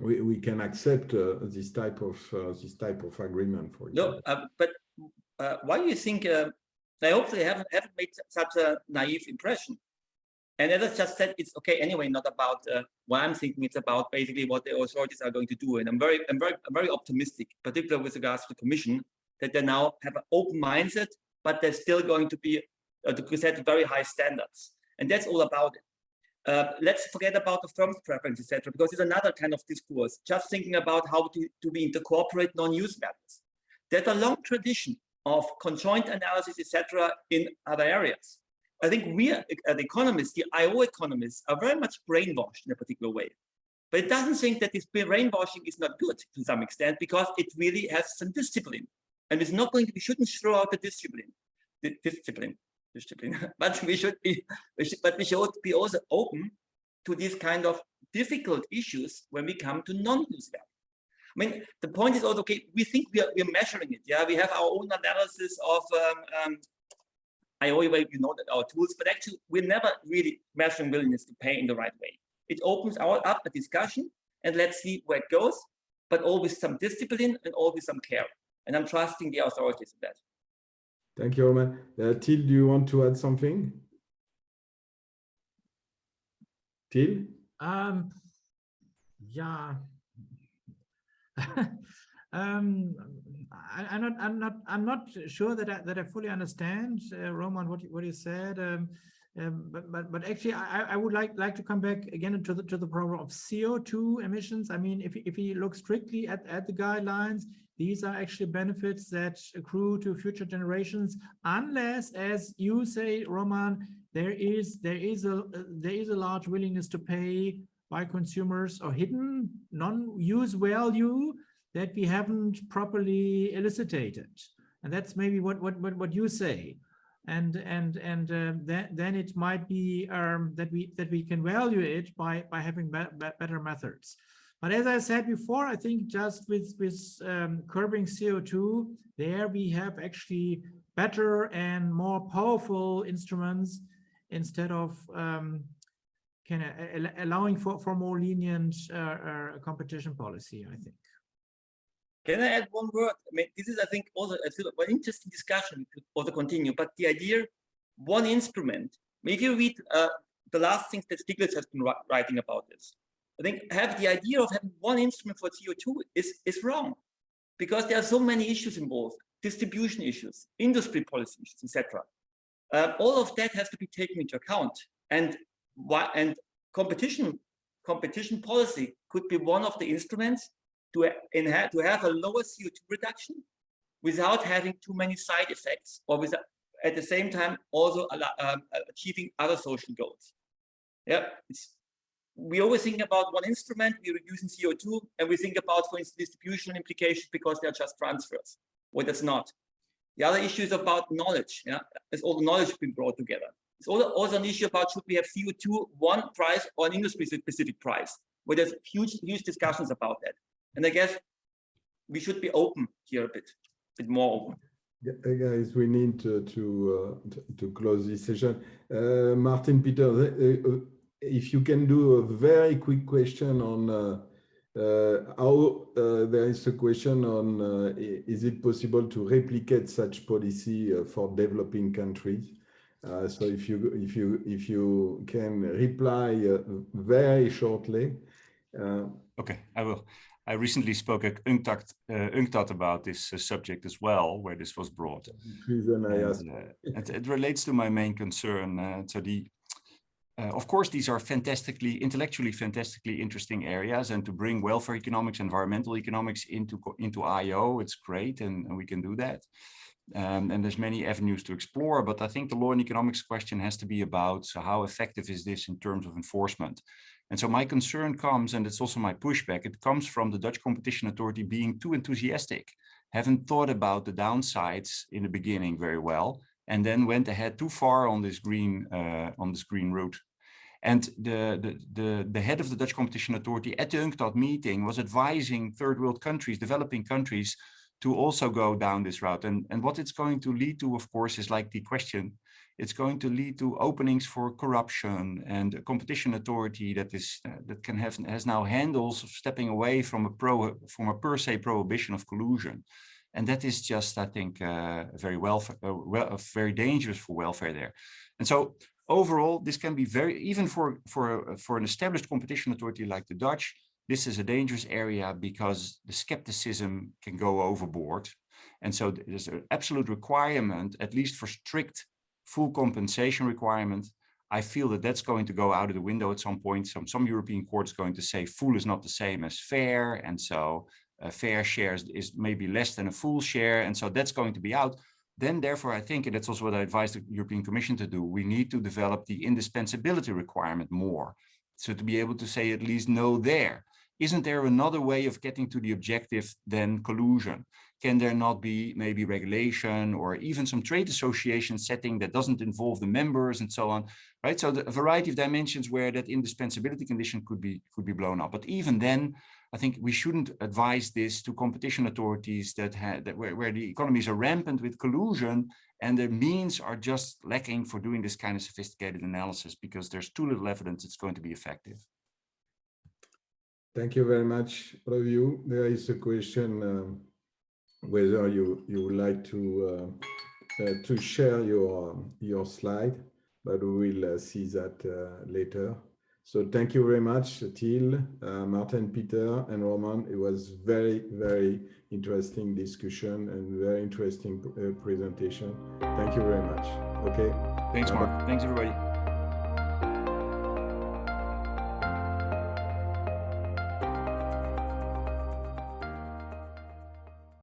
we can accept this type of agreement, for example. No, but why do you think? I hope they haven't made such a naive impression. And as I just said, it's okay anyway. Not about what I'm thinking. It's about basically what the authorities are going to do. And I'm very optimistic, particularly with regards to the Commission, that they now have an open mindset, but they're still going to be to set very high standards. And that's all about it. Let's forget about the firm's preference, etc., because it's another kind of discourse. Just thinking about how to we incorporate non-use methods. There's a long tradition of conjoint analysis, etc., in other areas. I think we, as economists, the IO economists, are very much brainwashed in a particular way. But it doesn't think that this brainwashing is not good to some extent, because it really has some discipline. And it's not going to, we shouldn't throw out the discipline. But we should be also open to these kind of difficult issues when we come to non-use value. I mean, the point is also, okay, we think we're measuring it. Yeah, we have our own analysis of IO, you know, that our tools, but actually we're never really measuring willingness to pay in the right way. It opens up a discussion, and let's see where it goes, but always some discipline and always some care. And I'm trusting the authorities in that. Thank you, Roman. Till, do you want to add something? Till? Yeah. I'm not sure that I fully understand, Roman, what you said. But actually, I would like to come back again to the problem of CO2 emissions. I mean, if we look strictly at the guidelines, these are actually benefits that accrue to future generations, unless, as you say, Roman, there is a large willingness to pay by consumers, or hidden non-use value that we haven't properly elucidated, and that's maybe what you say, and then it might be that we can value it by having better methods. But as I said before, I think just with curbing CO2, there we have actually better and more powerful instruments instead of allowing for more lenient competition policy, I think. Can I add one word? I mean, this is, I think, also an interesting discussion. We could also continue, but the idea, one instrument. If you read the last things that Stiglitz has been writing about this, I think the idea of having one instrument for CO2 is wrong, because there are so many issues involved: distribution issues, industry policy issues, etc. All of that has to be taken into account, and competition policy could be one of the instruments to have a lower CO2 reduction without having too many side effects, or at the same time also achieving other social goals. Yeah, we always think about one instrument, we're reducing CO2, and we think about, for instance, distribution implications because they're just transfers. Well, that's not. The other issue is about knowledge. Yeah, there's all the knowledge being brought together. It's also an issue about, should we have CO2 one price or an industry-specific price, where there's huge discussions about that. And I guess we should be open here a bit more open. Yeah, guys, we need to close this session. Maarten Pieter, if you can do a very quick question on how there is a question on is it possible to replicate such policy for developing countries? So if you can reply very shortly. Okay, I will. I recently spoke at UNCTAD about this subject as well, where this was brought. It relates to my main concern. Of course, these are intellectually fantastically interesting areas, and to bring welfare economics, environmental economics into IO, it's great, and we can do that. And there's many avenues to explore, but I think the law and economics question has to be about, so how effective is this in terms of enforcement? And so my concern comes, and it's also my pushback, it comes from the Dutch Competition Authority being too enthusiastic, haven't thought about the downsides in the beginning very well, and then went ahead too far on this green route. And the head of the Dutch Competition Authority at the UNCTAD meeting was advising third world countries, developing countries, to also go down this route. And what it's going to lead to, of course, is like the question, it's going to lead to openings for corruption and a competition authority that has now handles of stepping away from a per se prohibition of collusion. And that is just, I think, very dangerous for welfare there. And so overall, this can be even for an established competition authority like the Dutch, this is a dangerous area because the skepticism can go overboard. And so there's an absolute requirement, at least for strict full compensation requirement. I feel that that's going to go out of the window at some point. Some European court is going to say full is not the same as fair. And so a fair share is maybe less than a full share. And so that's going to be out. Then therefore, I think, and that's also what I advise the European Commission to do, we need to develop the indispensability requirement more. So to be able to say at least no there. Isn't there another way of getting to the objective than collusion? Can there not be maybe regulation or even some trade association setting that doesn't involve the members and so on, right? So a variety of dimensions where that indispensability condition could be blown up. But even then, I think we shouldn't advise this to competition authorities where the economies are rampant with collusion and the means are just lacking for doing this kind of sophisticated analysis because there's too little evidence it's going to be effective. Thank you very much, all of you. There is a question whether you would like to share your slide, but we will see that later. So thank you very much, Til, Maarten Pieter, and Roman. It was very, very interesting discussion and very interesting presentation. Thank you very much. Okay. Thanks, Marc. Thanks, everybody.